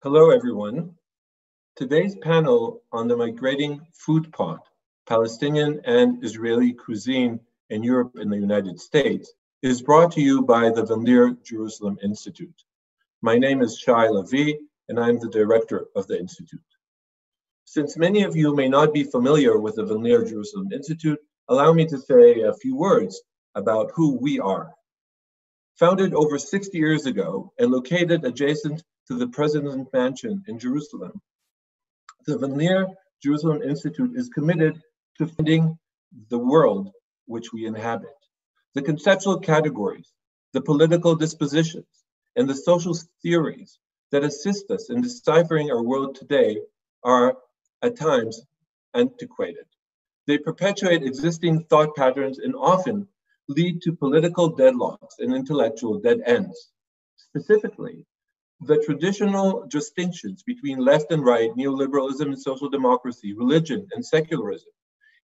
Hello, everyone. Today's panel on the Migrating Food Pot, Palestinian and Israeli cuisine in Europe and the United States is brought to you by the Van Jerusalem Institute. My name is Shai Lavi, and I'm the director of the Institute. Since many of you may not be familiar with the Van Jerusalem Institute, allow me to say a few words about who we are. Founded over 60 years ago and located adjacent to the President's Mansion in Jerusalem, the Van Jerusalem Institute is committed to finding the world which we inhabit. The conceptual categories, the political dispositions, and the social theories that assist us in deciphering our world today are, at times, antiquated. They perpetuate existing thought patterns and often lead to political deadlocks and intellectual dead ends. Specifically, the traditional distinctions between left and right, neoliberalism and social democracy, religion and secularism,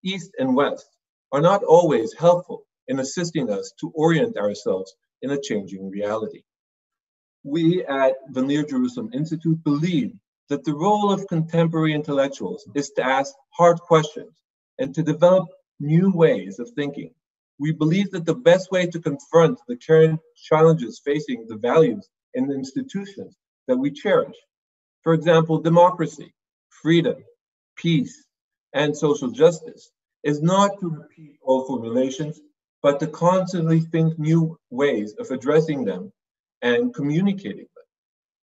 East and West, are not always helpful in assisting us to orient ourselves in a changing reality. We at Van Jerusalem Institute believe that the role of contemporary intellectuals is to ask hard questions and to develop new ways of thinking. We believe that the best way to confront the current challenges facing the values and the institutions that we cherish, for example, democracy, freedom, peace, and social justice, is not to repeat old formulations, but to constantly think new ways of addressing them and communicating them.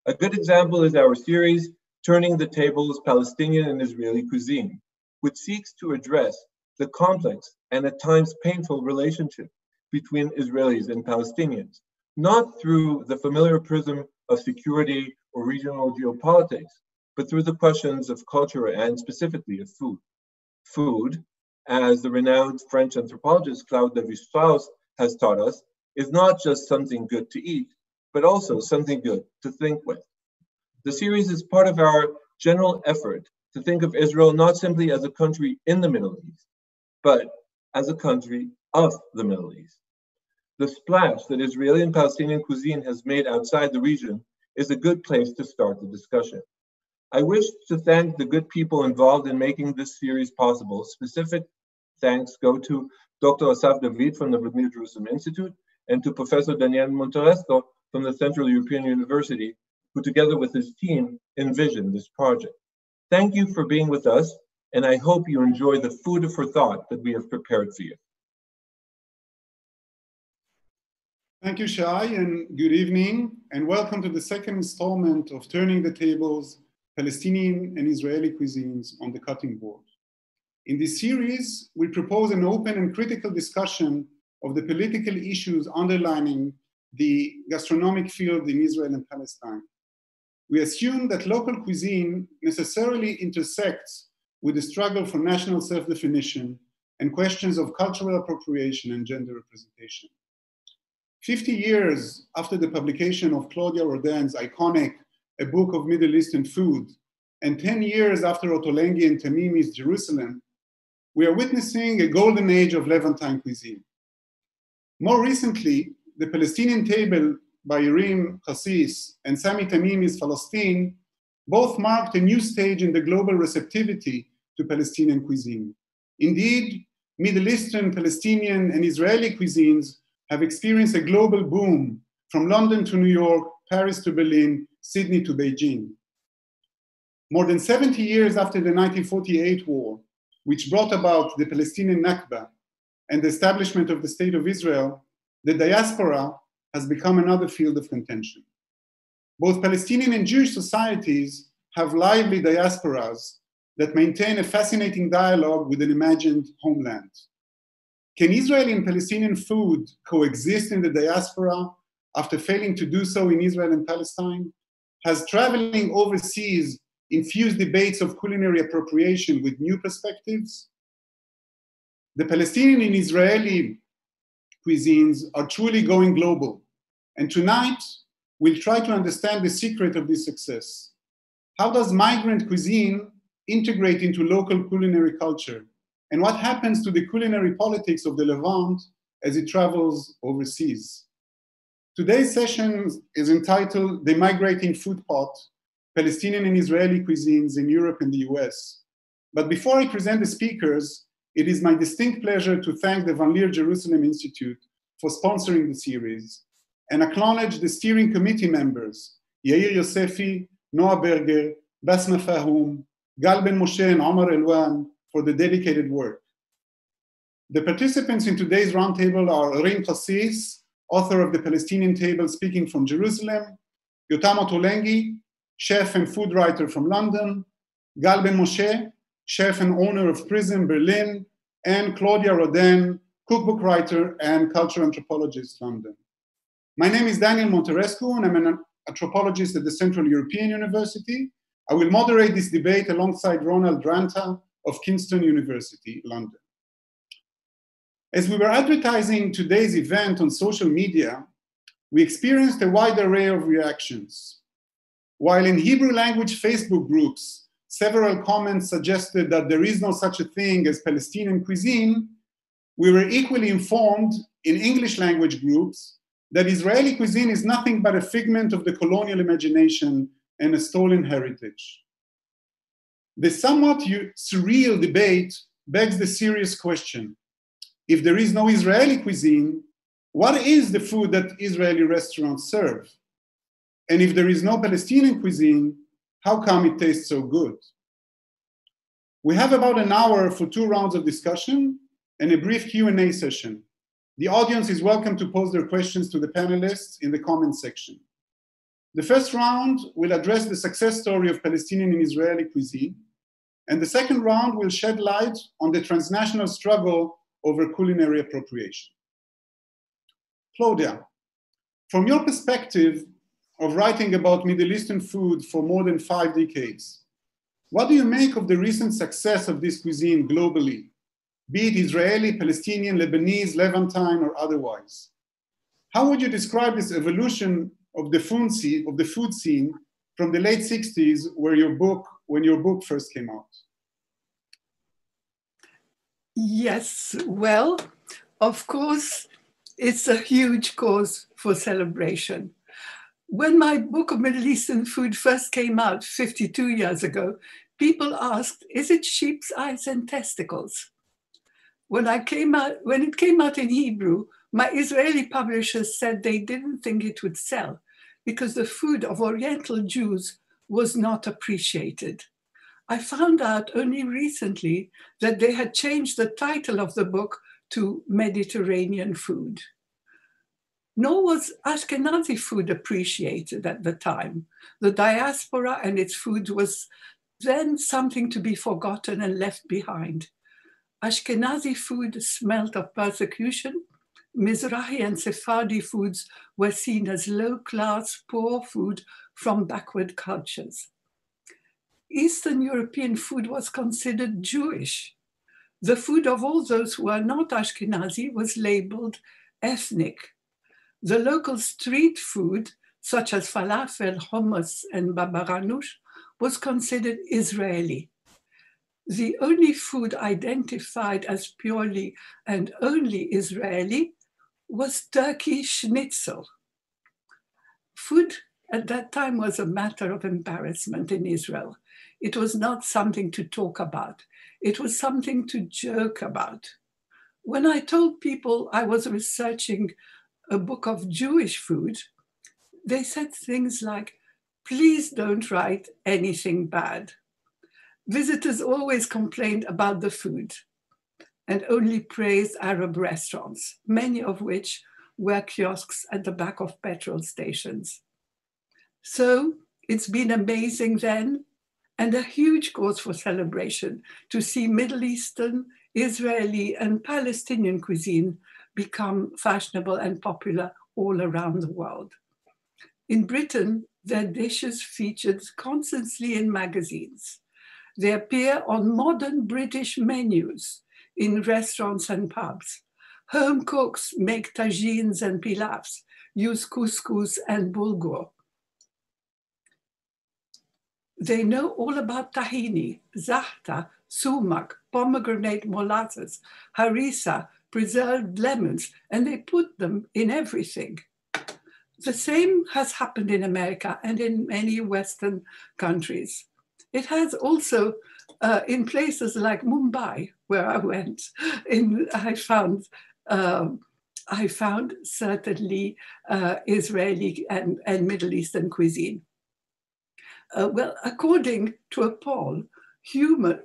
A good example is our series, Turning the Tables, Palestinian and Israeli Cuisine, which seeks to address the complex and at times painful relationship between Israelis and Palestinians, not through the familiar prism of security or regional geopolitics, but through the questions of culture and specifically of food. Food, as the renowned French anthropologist Claudia Roden has taught us, is not just something good to eat, but also something good to think with. The series is part of our general effort to think of Israel not simply as a country in the Middle East, but as a country of the Middle East. The splash that Israeli and Palestinian cuisine has made outside the region is a good place to start the discussion. I wish to thank the good people involved in making this series possible. Specific thanks go to Dr. Asaf David from the Van Jerusalem Institute and to Professor Daniel Monterescu from the Central European University, who together with his team envisioned this project. Thank you for being with us, and I hope you enjoy the food for thought that we have prepared for you. Thank you, Shai, and good evening, and welcome to the second installment of Turning the Tables, Palestinian and Israeli Cuisines on the Cutting Board. In this series, we propose an open and critical discussion of the political issues underlining the gastronomic field in Israel and Palestine. We assume that local cuisine necessarily intersects with the struggle for national self-definition and questions of cultural appropriation and gender representation. 50 years after the publication of Claudia Roden's iconic A Book of Middle Eastern Food, and 10 years after Ottolenghi and Tamimi's Jerusalem, we are witnessing a golden age of Levantine cuisine. More recently, the Palestinian table by Yerim Khassis and Sami Tamimi's Palestine both marked a new stage in the global receptivity to Palestinian cuisine. Indeed, Middle Eastern, Palestinian, and Israeli cuisines have experienced a global boom from London to New York, Paris to Berlin, Sydney to Beijing. More than 70 years after the 1948 war, which brought about the Palestinian Nakba and the establishment of the State of Israel, the diaspora has become another field of contention. Both Palestinian and Jewish societies have lively diasporas that maintain a fascinating dialogue with an imagined homeland. Can Israeli and Palestinian food coexist in the diaspora after failing to do so in Israel and Palestine? Has traveling overseas infused debates of culinary appropriation with new perspectives? The Palestinian and Israeli cuisines are truly going global, and tonight we'll try to understand the secret of this success. How does migrant cuisine integrate into local culinary culture? And what happens to the culinary politics of the Levant as it travels overseas? Today's session is entitled The Migrating Food Pot, Palestinian and Israeli cuisines in Europe and the US. But before I present the speakers, it is my distinct pleasure to thank the Van Leer Jerusalem Institute for sponsoring the series and acknowledge the steering committee members, Yair Yosefi, Noah Berger, Basma Fahoum, Gal Ben Moshe and Omar Elwan for the dedicated work. The participants in today's roundtable are Reem Qassis, author of the Palestinian Table Speaking from Jerusalem, Yotam Ottolenghi, chef and food writer from London, Gal Ben Moshe, chef and owner of Prism Berlin, and Claudia Roden, cookbook writer and cultural anthropologist, London. My name is Daniel Monterescu, and I'm an anthropologist at the Central European University. I will moderate this debate alongside Ronald Ranta of Kingston University, London. As we were advertising today's event on social media, we experienced a wide array of reactions. While in Hebrew language Facebook groups, several comments suggested that there is no such a thing as Palestinian cuisine, we were equally informed in English language groups that Israeli cuisine is nothing but a figment of the colonial imagination and a stolen heritage. The somewhat surreal debate begs the serious question: if there is no Israeli cuisine, what is the food that Israeli restaurants serve? And if there is no Palestinian cuisine, how come it tastes so good? We have about an hour for 2 rounds of discussion and a brief Q&A session. The audience is welcome to pose their questions to the panelists in the comments section. The first round will address the success story of Palestinian and Israeli cuisine, and the second round will shed light on the transnational struggle over culinary appropriation. Claudia, from your perspective of writing about Middle Eastern food for more than 5 decades, what do you make of the recent success of this cuisine globally, be it Israeli, Palestinian, Lebanese, Levantine, or otherwise? How would you describe this evolution of the food scene from the late 60s, when your book first came out? Yes, well, of course, it's a huge cause for celebration. When my book of Middle Eastern food first came out 52 years ago, people asked, is it sheep's eyes and testicles? When it came out in Hebrew, my Israeli publishers said they didn't think it would sell because the food of Oriental Jews was not appreciated. I found out only recently that they had changed the title of the book to Mediterranean Food. Nor was Ashkenazi food appreciated at the time. The diaspora and its food was then something to be forgotten and left behind. Ashkenazi food smelt of persecution. Mizrahi and Sephardi foods were seen as low-class, poor food from backward cultures. Eastern European food was considered Jewish. The food of all those who were not Ashkenazi was labeled ethnic. The local street food, such as falafel, hummus, and babaganoush, was considered Israeli. The only food identified as purely and only Israeli was turkey schnitzel. Food at that time was a matter of embarrassment in Israel. It was not something to talk about. It was something to joke about. When I told people I was researching a book of Jewish food, they said things like, please don't write anything bad. Visitors always complained about the food and only praised Arab restaurants, many of which were kiosks at the back of petrol stations. So it's been amazing then, and a huge cause for celebration to see Middle Eastern, Israeli, and Palestinian cuisine become fashionable and popular all around the world. In Britain, their dishes featured constantly in magazines. They appear on modern British menus in restaurants and pubs. Home cooks make tagines and pilafs, use couscous and bulgur. They know all about tahini, zahta, sumac, pomegranate molasses, harissa, preserved lemons, and they put them in everything. The same has happened in America and in many Western countries. It has also in places like Mumbai, where I went, I found certainly Israeli and Middle Eastern cuisine. Well, according to a poll, hummus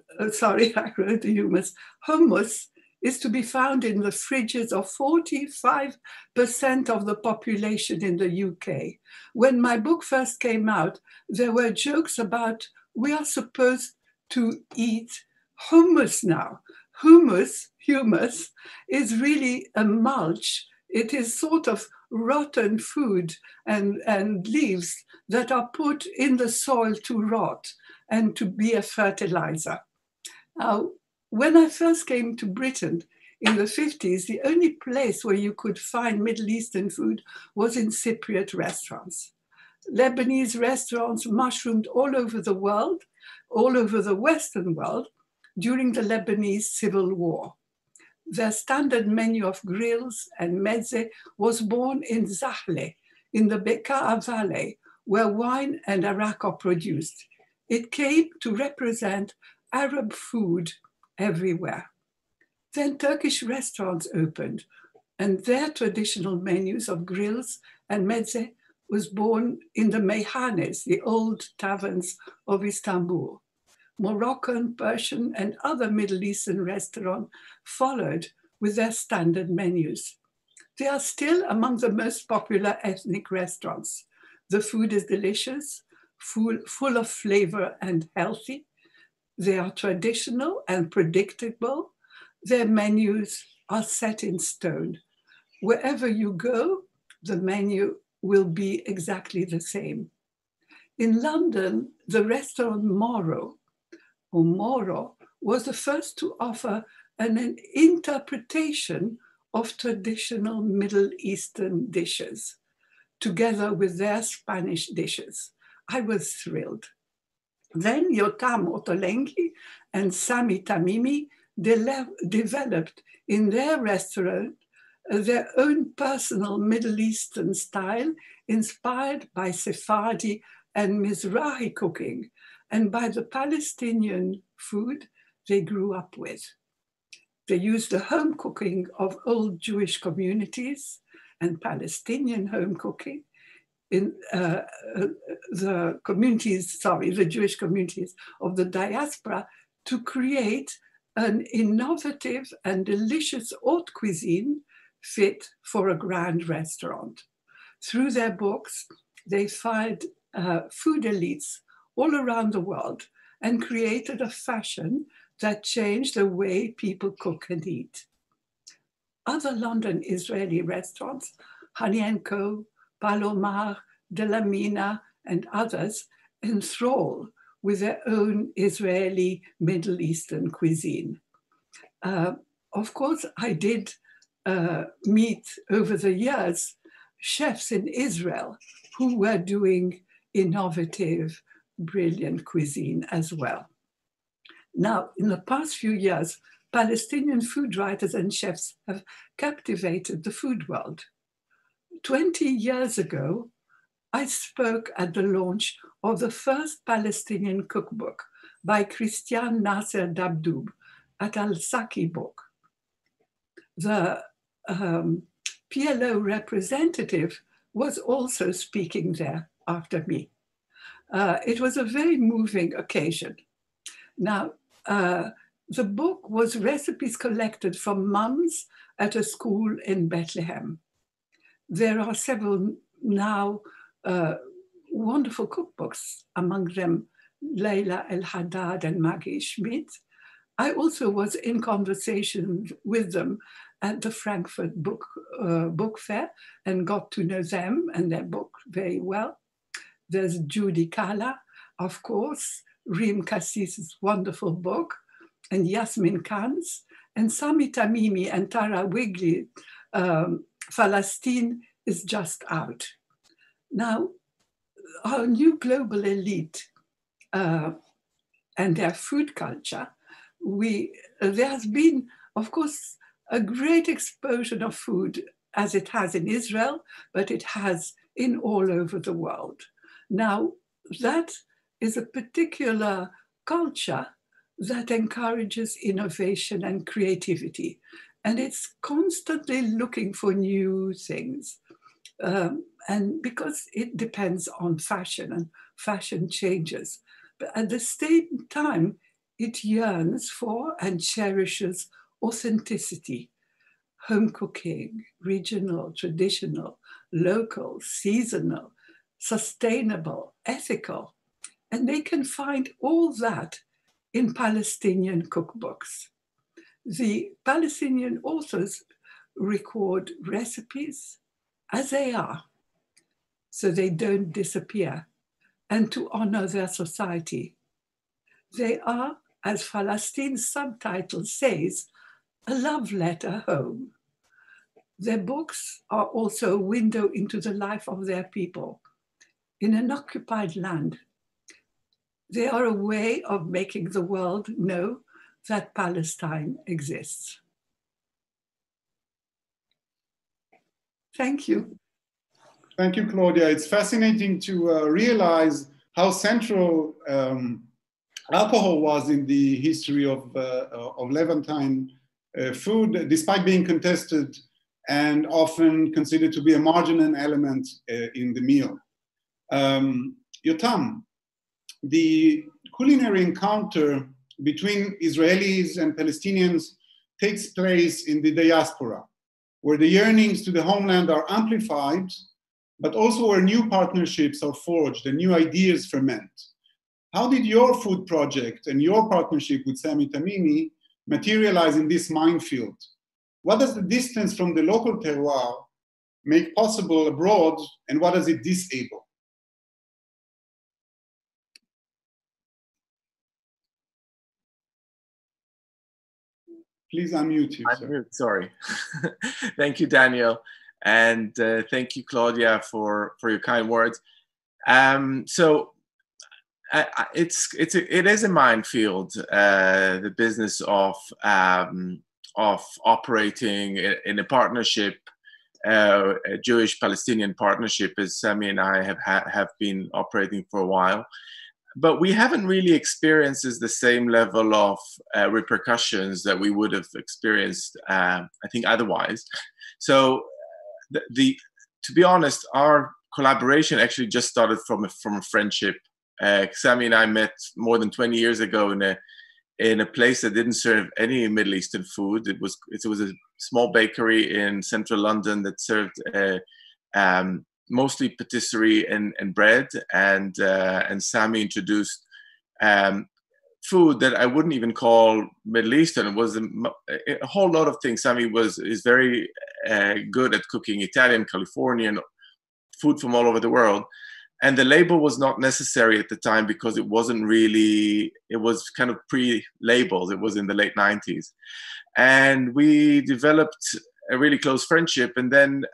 is to be found in the fridges of 45% of the population in the UK. When my book first came out, there were jokes about we are supposed to eat hummus now. Humus is really a mulch. It is sort of rotten food and leaves that are put in the soil to rot and to be a fertilizer. Now, when I first came to Britain in the 50s, the only place where you could find Middle Eastern food was in Cypriot restaurants. Lebanese restaurants mushroomed all over the world, all over the Western world, during the Lebanese Civil War. Their standard menu of grills and mezze was born in Zahle, in the Bekaa Valley, where wine and arak are produced. It came to represent Arab food everywhere. Then Turkish restaurants opened, and their traditional menus of grills and mezze was born in the meyhanes, the old taverns of Istanbul. Moroccan, Persian, and other Middle Eastern restaurants followed with their standard menus. They are still among the most popular ethnic restaurants. The food is delicious, full of flavor and healthy. They are traditional and predictable. Their menus are set in stone. Wherever you go, the menu will be exactly the same. In London, the restaurant Moro was the first to offer an interpretation of traditional Middle Eastern dishes, together with their Spanish dishes. I was thrilled. Then Yotam Ottolenghi and Sami Tamimi developed in their restaurant their own personal Middle Eastern style, inspired by Sephardi and Mizrahi cooking, and by the Palestinian food they grew up with. They used the home cooking of old Jewish communities and Palestinian home cooking in the Jewish communities of the diaspora to create an innovative and delicious haute cuisine fit for a grand restaurant. Through their books, they fired food elites all around the world and created a fashion that changed the way people cook and eat. Other London Israeli restaurants, Honey & Co., Palomar, De La Mina, and others, enthrall with their own Israeli Middle Eastern cuisine. Of course, I did meet over the years chefs in Israel who were doing innovative, brilliant cuisine as well. Now, in the past few years, Palestinian food writers and chefs have captivated the food world. 20 years ago, I spoke at the launch of the first Palestinian cookbook by Christian Nasser Dabdoub at Al-Saki Book. The PLO representative was also speaking there after me. It was a very moving occasion. Now, the book was recipes collected from mums at a school in Bethlehem. There are several now wonderful cookbooks, among them Leila El-Haddad and Maggie Schmidt. I also was in conversation with them at the Frankfurt Book Fair and got to know them and their book very well. There's Judy Kala, of course, Reem Kassis's wonderful book, and Yasmin Khan's, and Sami Tamimi and Tara Wigley, Palestine is just out. Now, our new global elite and their food culture, there has been, of course, a great explosion of food as it has in Israel, but it has in all over the world. Now, that is a particular culture that encourages innovation and creativity. And it's constantly looking for new things. And because it depends on fashion and fashion changes. But at the same time, it yearns for and cherishes authenticity, home cooking, regional, traditional, local, seasonal, sustainable, ethical. And they can find all that in Palestinian cookbooks. The Palestinian authors record recipes as they are, so they don't disappear, and to honor their society. They are, as Falastin's subtitle says, a love letter home. Their books are also a window into the life of their people in an occupied land. They are a way of making the world know that Palestine exists. Thank you. Thank you, Claudia. It's fascinating to realize how central alcohol was in the history of Levantine food, despite being contested and often considered to be a marginal element in the meal. Yotam, the culinary encounter between Israelis and Palestinians takes place in the diaspora, where the yearnings to the homeland are amplified, but also where new partnerships are forged and new ideas ferment. How did your food project and your partnership with Sami Tamimi materialize in this minefield? What does the distance from the local terroir make possible abroad, and what does it disable? Please unmute you, sir. Sorry. Thank you, Daniel. And thank you, Claudia, for your kind words. It is a minefield, the business of operating in a partnership, a Jewish-Palestinian partnership, as Sami and I have been operating for a while. But we haven't really experienced the same level of repercussions that we would have experienced, I think, otherwise. So, to be honest, our collaboration actually just started from a friendship. Sami and I met more than 20 years ago in a place that didn't serve any Middle Eastern food. It was a small bakery in central London that served mostly patisserie and bread, and Sami introduced food that I wouldn't even call Middle Eastern. It was a whole lot of things. Sami is very good at cooking Italian, Californian, food from all over the world. And the label was not necessary at the time because it was kind of pre-labeled. It was in the late 90s. And we developed a really close friendship. And then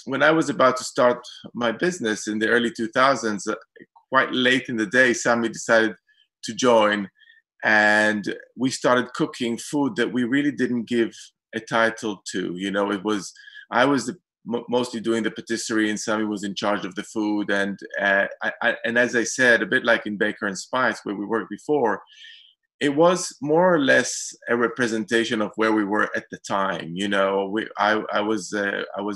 when I was about to start my business in the early 2000s, quite late in the day, Sami decided to join. And we started cooking food that we really didn't give a title to. You know, I was mostly doing the patisserie, and Sami was in charge of the food. And and as I said, a bit like in Baker and Spice, where we worked before, it was more or less a representation of where we were at the time. You know, I was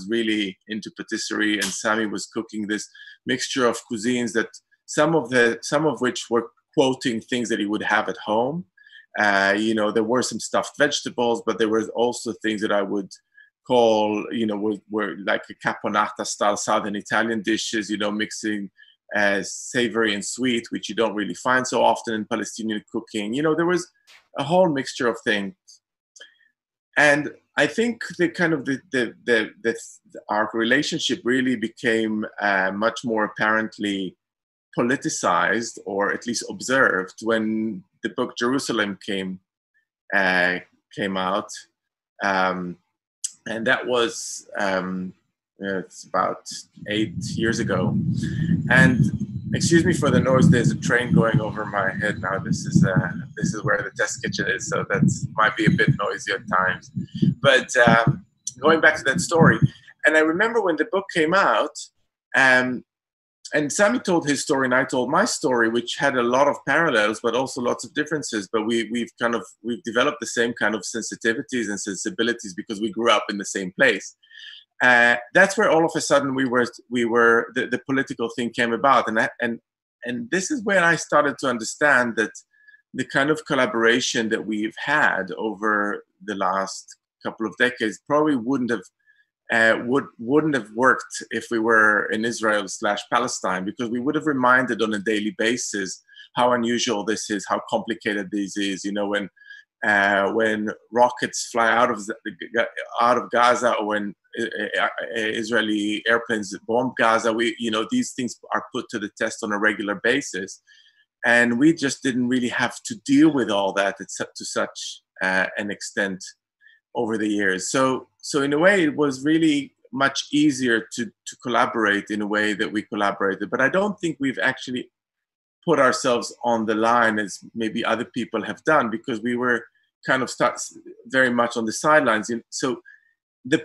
really into patisserie, and Sami was cooking this mixture of cuisines that some of which were quoting things that he would have at home. You know, there were some stuffed vegetables, but there were also things that I would call, you know, were like a caponata style Southern Italian dishes, you know, mixing savory and sweet, which you don't really find so often in Palestinian cooking. You know, there was a whole mixture of things. And I think our relationship really became much more apparently politicized, or at least observed, when the book Jerusalem came out. And that was it's about 8 years ago. And excuse me for the noise. There's a train going over my head now. This is where the test kitchen is, so that might be a bit noisy at times. But going back to that story, and I remember when the book came out, And Sami told his story and I told my story, which had a lot of parallels, but also lots of differences. But we've developed the same kind of sensitivities and sensibilities because we grew up in the same place. That's where all of a sudden the political thing came about. And this is where I started to understand that the kind of collaboration that we've had over the last couple of decades probably wouldn't have worked if we were in Israel/Palestine, because we would have reminded on a daily basis how unusual this is, how complicated this is. You know, when rockets fly out of Gaza, or when Israeli airplanes bomb Gaza, these things are put to the test on a regular basis, and we just didn't really have to deal with all that to such an extent over the years. So in a way, it was really much easier to collaborate in a way that we collaborated. But I don't think we've actually put ourselves on the line as maybe other people have done, because we were kind of very much on the sidelines. So the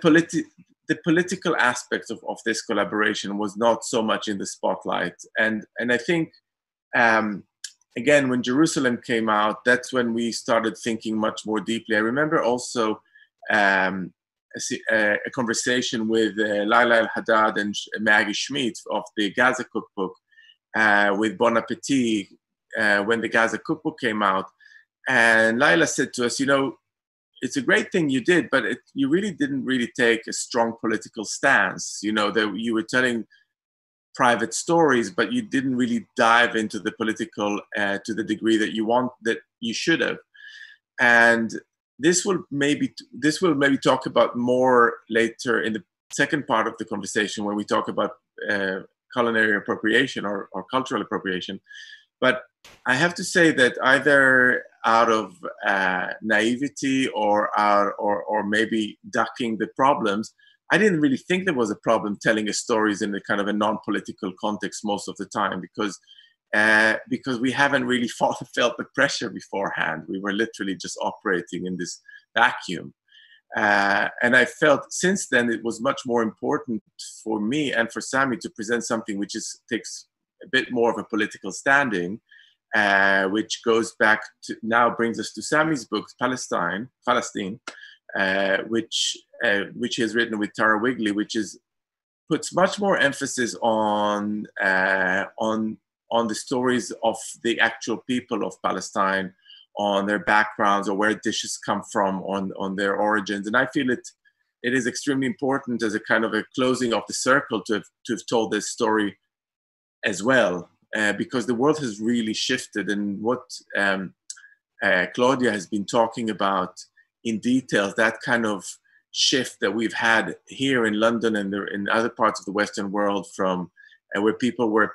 political aspect of this collaboration was not so much in the spotlight. And I think, again, when Jerusalem came out, that's when we started thinking much more deeply. I remember also a conversation with Laila El-Haddad and Maggie Schmidt of the Gaza Cookbook, with Bon Appetit, when the Gaza Cookbook came out. And Laila said to us, it's a great thing you did, but you really didn't really take a strong political stance. That you were telling private stories, but you didn't really dive into the political to the degree that you should have. And this will maybe talk about more later in the second part of the conversation, when we talk about culinary appropriation or cultural appropriation. But I have to say that either out of naivety or maybe ducking the problems, I didn't really think there was a problem telling stories in a kind of a non-political context most of the time, because we haven't really felt the pressure beforehand. We were literally just operating in this vacuum. And I felt since then it was much more important for me and for Sami to present something which takes a bit more of a political standing, which goes back to, now brings us to Sami's book, Palestine, which he has written with Tara Wigley, which puts much more emphasis on the stories of the actual people of Palestine, on their backgrounds, or where dishes come from, on their origins. And I feel it is extremely important as a kind of a closing of the circle to have told this story as well, because the world has really shifted. And what Claudia has been talking about in detail, that kind of shift that we've had here in London and in other parts of the Western world, from where people were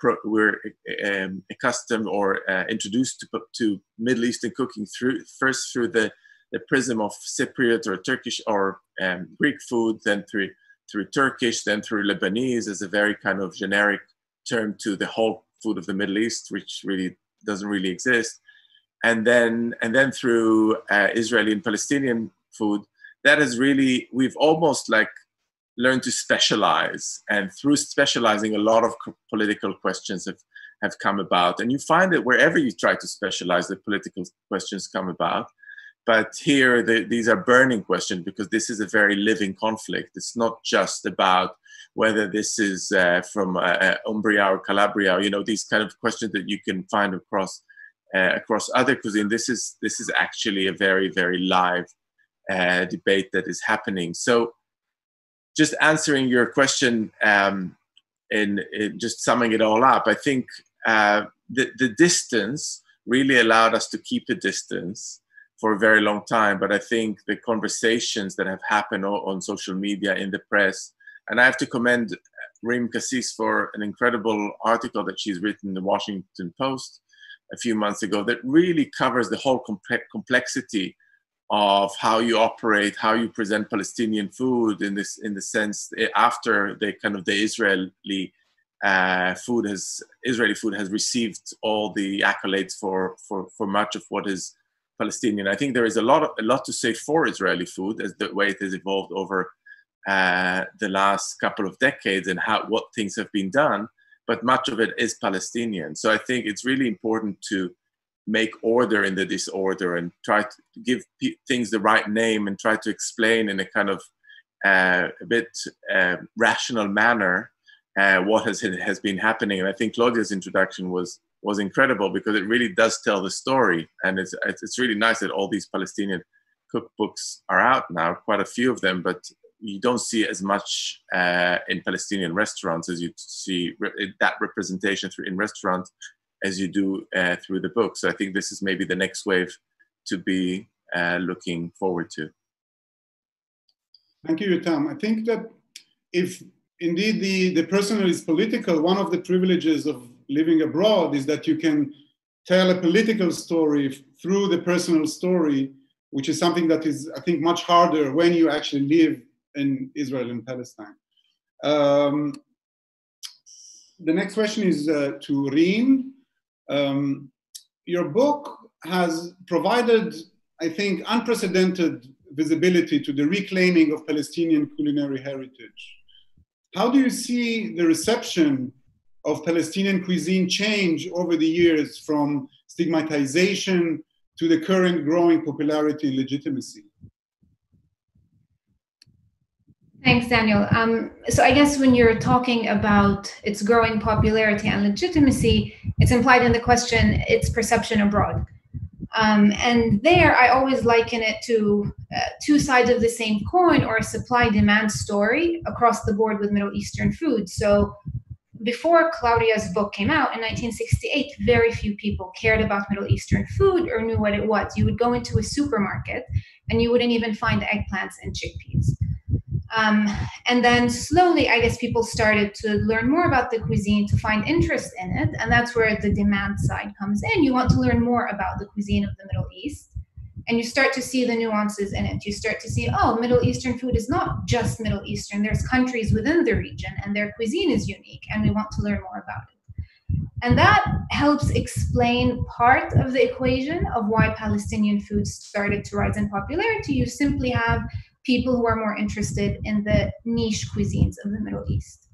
accustomed or introduced to Middle Eastern cooking first through the prism of Cypriot or Turkish or Greek food, then through Turkish, then through Lebanese as a very kind of generic term to the whole food of the Middle East, which really doesn't really exist, and then through Israeli and Palestinian food. That is really, we've almost like learned to specialize, and through specializing, a lot of political questions have come about. And you find that wherever you try to specialize, the political questions come about. But here, these are burning questions, because this is a very living conflict. It's not just about whether this is from Umbria or Calabria, these kind of questions that you can find across other cuisine. This is actually a very, very live debate that is happening. So, just answering your question, and just summing it all up, I think the distance really allowed us to keep a distance for a very long time. But I think the conversations that have happened on social media, in the press, and I have to commend Reem Kassis for an incredible article that she's written in the Washington Post a few months ago, that really covers the whole complexity of how you operate, how you present Palestinian food in the sense after the Israeli food has received all the accolades for much of what is Palestinian. I think there is a lot to say for Israeli food, as the way it has evolved over the last couple of decades and what things have been done, but much of it is Palestinian. So I think it's really important to make order in the disorder and try to give things the right name and try to explain in a kind of a bit rational manner what has been happening. And I think Claudia's introduction was incredible because it really does tell the story. And it's really nice that all these Palestinian cookbooks are out now, quite a few of them, but you don't see as much in Palestinian restaurants as you see that representation in restaurants as you do through the book. So I think this is maybe the next wave to be looking forward to. Thank you, Yotam. I think that if indeed the personal is political, one of the privileges of living abroad is that you can tell a political story through the personal story, which is something that is, I think, much harder when you actually live in Israel and Palestine. The next question is to Reen. Your book has provided, I think, unprecedented visibility to the reclaiming of Palestinian culinary heritage. How do you see the reception of Palestinian cuisine change over the years from stigmatization to the current growing popularity and legitimacy? Thanks, Daniel. So I guess when you're talking about its growing popularity and legitimacy, it's implied in the question, its perception abroad. And there, I always liken it to two sides of the same coin, or a supply-demand story across the board with Middle Eastern food. So before Claudia's book came out in 1968, very few people cared about Middle Eastern food or knew what it was. You would go into a supermarket and you wouldn't even find eggplants and chickpeas. And then slowly, I guess people started to learn more about the cuisine, to find interest in it. And that's where the demand side comes in. You want to learn more about the cuisine of the Middle East. And you start to see the nuances in it. You start to see, oh, Middle Eastern food is not just Middle Eastern. There's countries within the region and their cuisine is unique. And we want to learn more about it. And that helps explain part of the equation of why Palestinian food started to rise in popularity. You simply have people who are more interested in the niche cuisines of the Middle East.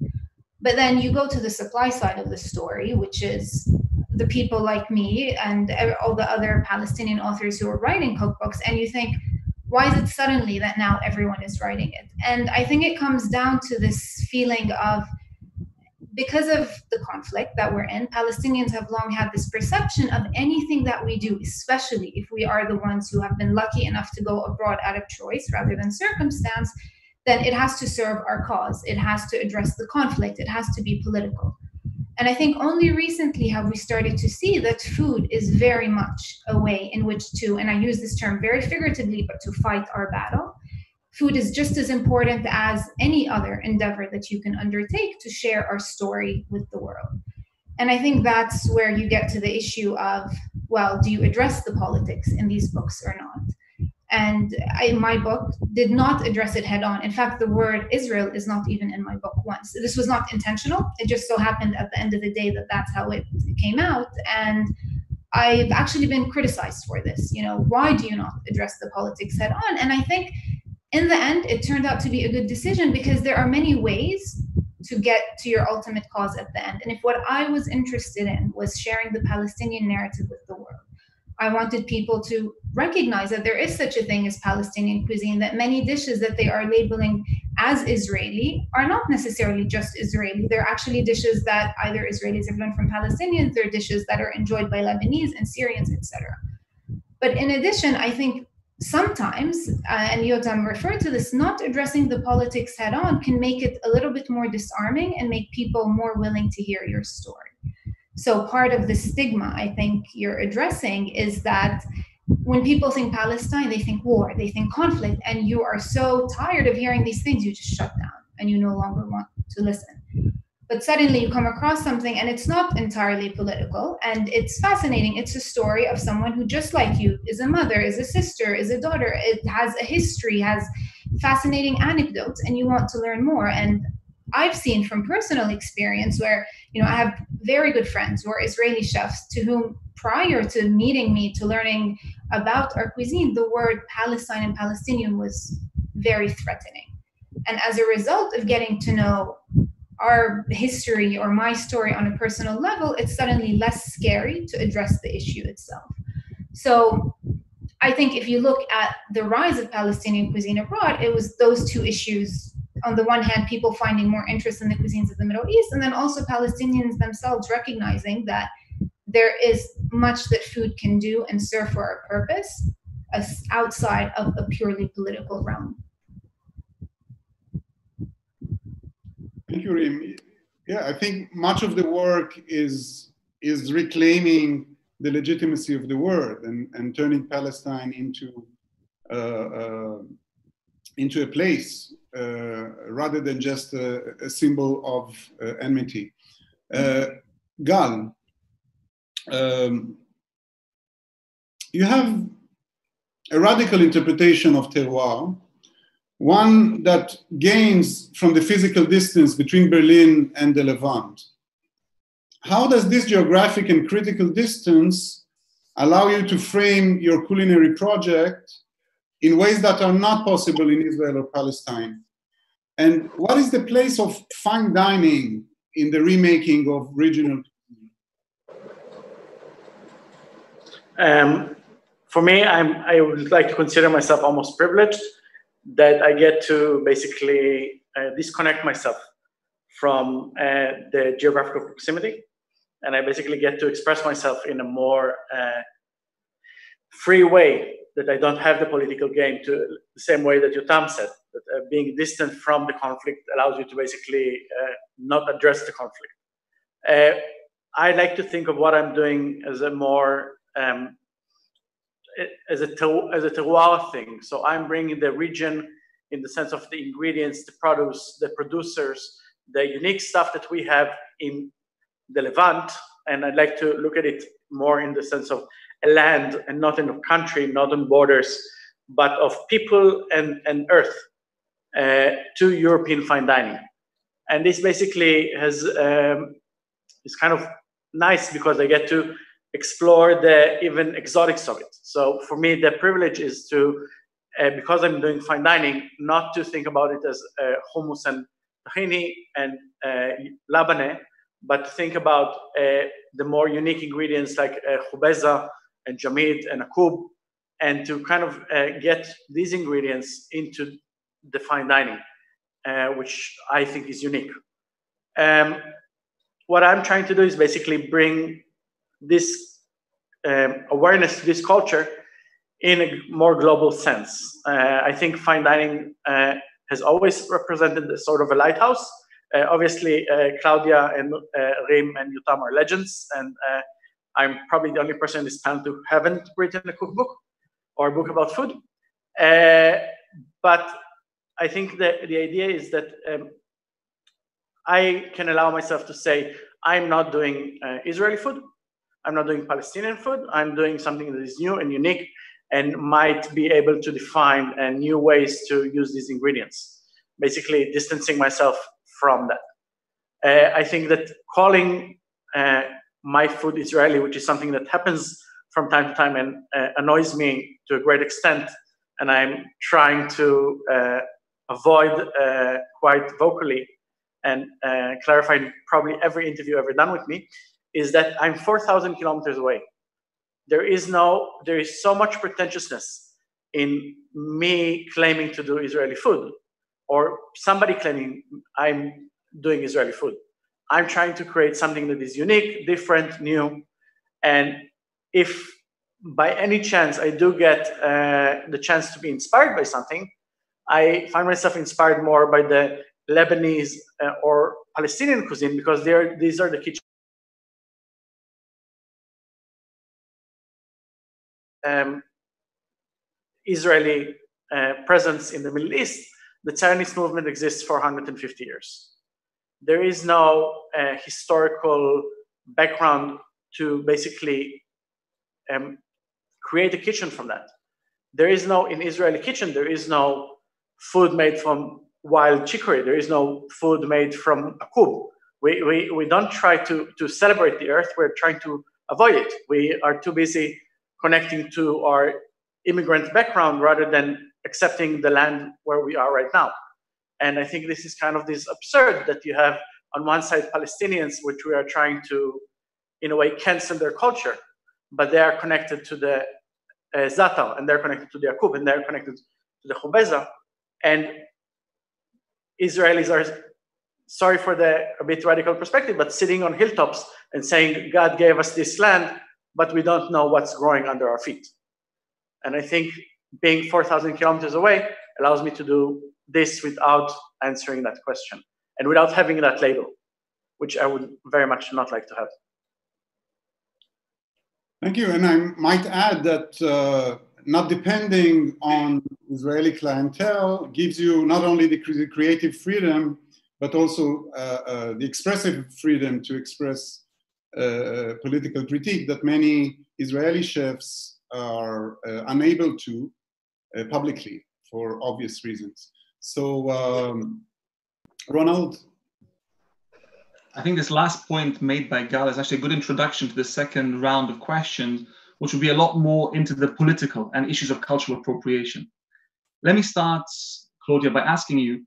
But then you go to the supply side of the story, which is the people like me and all the other Palestinian authors who are writing cookbooks, and you think, why is it suddenly that now everyone is writing it? And I think it comes down to this feeling of, because of the conflict that we're in, Palestinians have long had this perception of anything that we do, especially if we are the ones who have been lucky enough to go abroad out of choice rather than circumstance, then it has to serve our cause. It has to address the conflict. It has to be political. And I think only recently have we started to see that food is very much a way in which to, and I use this term very figuratively, but to fight our battle. Food is just as important as any other endeavor that you can undertake to share our story with the world. And I think that's where you get to the issue of, well, do you address the politics in these books or not? And my book did not address it head on. In fact, the word Israel is not even in my book once. This was not intentional. It just so happened at the end of the day that that's how it came out. And I've actually been criticized for this. You know, why do you not address the politics head on? And I think in the end, it turned out to be a good decision because there are many ways to get to your ultimate cause at the end. And if what I was interested in was sharing the Palestinian narrative with the world, I wanted people to recognize that there is such a thing as Palestinian cuisine, that many dishes that they are labeling as Israeli are not necessarily just Israeli. They're actually dishes that either Israelis have learned from Palestinians, they're dishes that are enjoyed by Lebanese and Syrians, etc. But in addition, I think sometimes, and Yotam referred to this, not addressing the politics head on can make it a little bit more disarming and make people more willing to hear your story. So part of the stigma I think you're addressing is that when people think Palestine, they think war, they think conflict, and you are so tired of hearing these things, you just shut down and you no longer want to listen. But suddenly you come across something and it's not entirely political and it's fascinating. It's a story of someone who, just like you, is a mother, is a sister, is a daughter. It has a history, has fascinating anecdotes, and you want to learn more. And I've seen from personal experience where, you know, I have very good friends who are Israeli chefs to whom, prior to meeting me, to learning about our cuisine, the word Palestine and Palestinian was very threatening. And as a result of getting to know our history or my story on a personal level, it's suddenly less scary to address the issue itself. So I think if you look at the rise of Palestinian cuisine abroad, it was those two issues. On the one hand, people finding more interest in the cuisines of the Middle East, and then also Palestinians themselves recognizing that there is much that food can do and serve for a purpose outside of a purely political realm. Thank you, Rim. Yeah, I think much of the work is reclaiming the legitimacy of the word and turning Palestine into a place rather than just a symbol of enmity. Gal, you have a radical interpretation of terroir, one that gains from the physical distance between Berlin and the Levant. How does this geographic and critical distance allow you to frame your culinary project in ways that are not possible in Israel or Palestine? And what is the place of fine dining in the remaking of regional cuisine? For me, I would like to consider myself almost privileged that I get to basically disconnect myself from the geographical proximity. And I basically get to express myself in a more free way, that I don't have the political game to the same way that Yotam said, that being distant from the conflict allows you to basically not address the conflict. I like to think of what I'm doing as a more, as a terroir thing. So I'm bringing the region in the sense of the ingredients, the produce, the producers, the unique stuff that we have in the Levant, and I'd like to look at it more in the sense of a land and not in a country, not on borders, but of people and earth to European fine dining. And this basically has is kind of nice because I get to explore the even exotics of it. So for me, the privilege is to, because I'm doing fine dining, not to think about it as hummus and tahini and labane, but think about the more unique ingredients like khubeza and jamid and akub, and to kind of get these ingredients into the fine dining, which I think is unique. What I'm trying to do is basically bring this awareness to this culture in a more global sense. I think fine dining has always represented a sort of a lighthouse. Obviously, Claudia and Rim and Yotam are legends, and I'm probably the only person in this panel who haven't written a cookbook or a book about food. But I think that the idea is that I can allow myself to say, I'm not doing Israeli food, I'm not doing Palestinian food, I'm doing something that is new and unique and might be able to define new ways to use these ingredients, basically distancing myself from that. I think that calling my food Israeli, which is something that happens from time to time and annoys me to a great extent, and I'm trying to avoid quite vocally and clarifying probably every interview ever done with me, is that I'm 4,000 kilometers away. There is so much pretentiousness in me claiming to do Israeli food, or somebody claiming I'm doing Israeli food. I'm trying to create something that is unique, different, new. And if by any chance I do get the chance to be inspired by something, I find myself inspired more by the Lebanese or Palestinian cuisine, because these are the kitchen. Israeli presence in the Middle East, the Zionist movement exists for 150 years. There is no historical background to basically create a kitchen from that. There is no, in Israeli kitchen, there is no food made from wild chicory. There is no food made from akub. We don't try to celebrate the earth. We're trying to avoid it. We are too busy connecting to our immigrant background rather than accepting the land where we are right now. And I think this is kind of this absurd that you have on one side Palestinians, which we are trying to, in a way, cancel their culture, but they are connected to the Zatar, and they're connected to the Akub, and they're connected to the Khubeza. And Israelis are, sorry for the a bit radical perspective, but sitting on hilltops and saying, God gave us this land, but we don't know what's growing under our feet. And I think being 4,000 kilometers away allows me to do this without answering that question and without having that label, which I would very much not like to have. Thank you. And I might add that not depending on Israeli clientele gives you not only the creative freedom, but also the expressive freedom to express political critique that many Israeli chefs are unable to publicly for obvious reasons. So, Ronald? I think this last point made by Gal is actually a good introduction to the second round of questions, which will be a lot more into the political and issues of cultural appropriation. Let me start, Claudia, by asking you,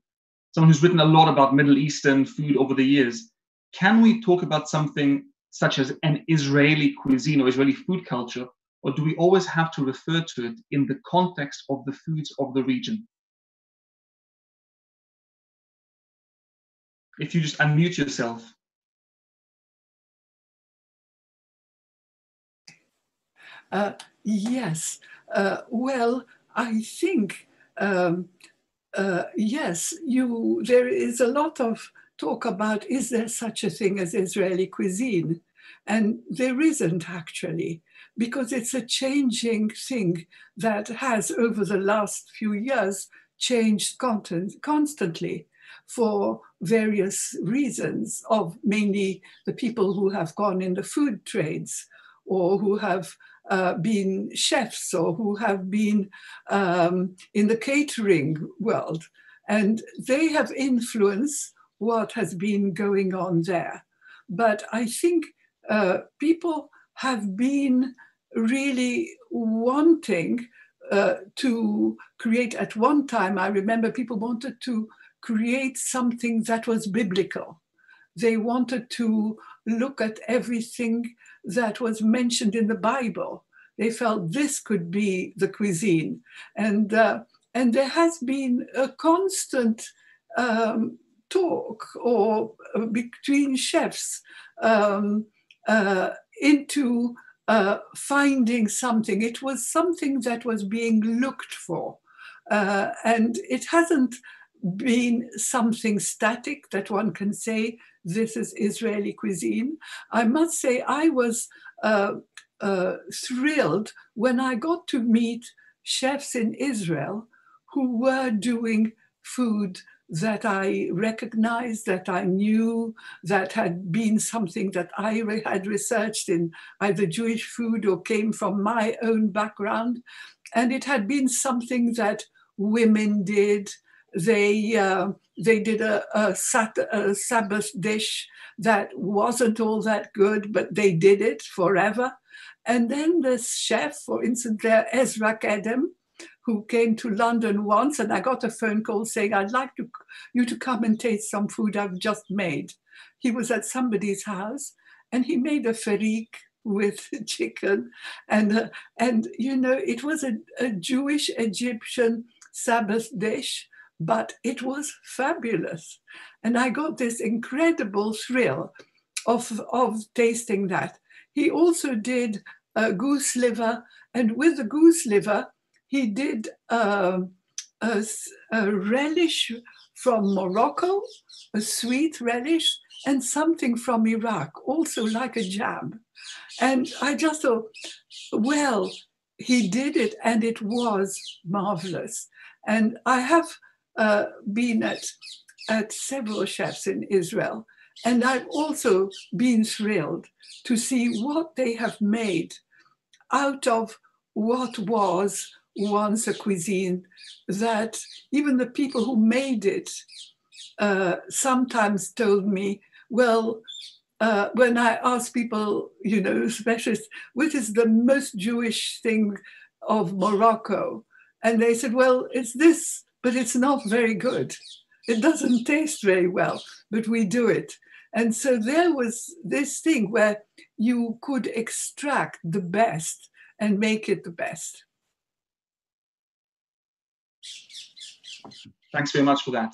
someone who's written a lot about Middle Eastern food over the years, can we talk about something such as an Israeli cuisine or Israeli food culture, or do we always have to refer to it in the context of the foods of the region? If you just unmute yourself. Yes. Well, I think, yes, there is a lot of talk about, is there such a thing as Israeli cuisine? And there isn't actually, because it's a changing thing that has, over the last few years, changed constantly for various reasons, of mainly the people who have gone in the food trades or who have been chefs or who have been in the catering world. And they have influenced what has been going on there. But I think people have been really wanting to create, at one time, I remember people wanted to create something that was biblical. They wanted to look at everything that was mentioned in the Bible. They felt this could be the cuisine. And there has been a constant talk or between chefs into finding something. It was something that was being looked for. And it hasn't been something static that one can say, this is Israeli cuisine. I must say I was thrilled when I got to meet chefs in Israel who were doing food that I recognized, that I knew, that had been something that I had researched in either Jewish food or came from my own background. And it had been something that women did. They did a Sabbath dish that wasn't all that good, but they did it forever. And then this chef, for instance, Ezra Kedem, who came to London once, and I got a phone call saying, I'd like you to come and taste some food I've just made. He was at somebody's house, and he made a farik with chicken. And you know, it was a Jewish Egyptian Sabbath dish, but it was fabulous. And I got this incredible thrill of tasting that. He also did goose liver, and with the goose liver, he did a relish from Morocco, a sweet relish, and something from Iraq, also like a jam. And I just thought, well, he did it, and it was marvelous. And I have been at several chefs in Israel, and I've also been thrilled to see what they have made out of what was once a cuisine, that even the people who made it sometimes told me, well, when I ask people, you know, specialists, what is the most Jewish thing of Morocco? And they said, well, it's this, but it's not very good. It doesn't taste very well, but we do it. And so there was this thing where you could extract the best and make it the best. Thanks very much for that.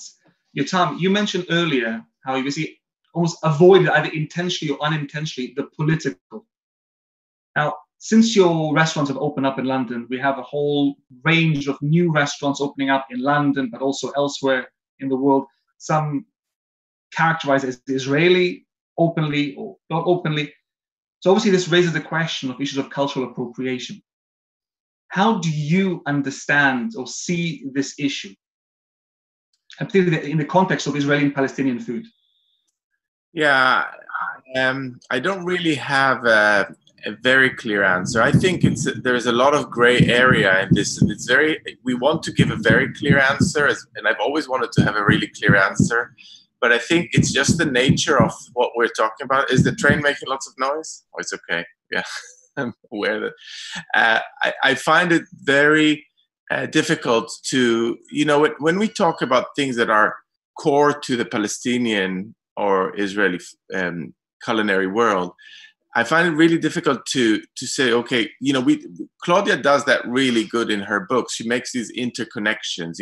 Yotam, you mentioned earlier how you basically almost avoided, either intentionally or unintentionally, the political. Now, since your restaurants have opened up in London, we have a whole range of new restaurants opening up in London, but also elsewhere in the world. Some characterized as Israeli, openly or not openly. So obviously this raises the question of issues of cultural appropriation. How do you understand or see this issue? And particularly in the context of Israeli and Palestinian food? Yeah, I don't really have a very clear answer. I think there's a lot of gray area in this. And we want to give a very clear answer, and I've always wanted to have a really clear answer. But I think it's just the nature of what we're talking about. Is the train making lots of noise? Oh, it's okay. Yeah, I'm aware that. I find it very difficult to, when we talk about things that are core to the Palestinian or Israeli culinary world, I find it really difficult to say, okay, Claudia does that really good in her books. She makes these interconnections,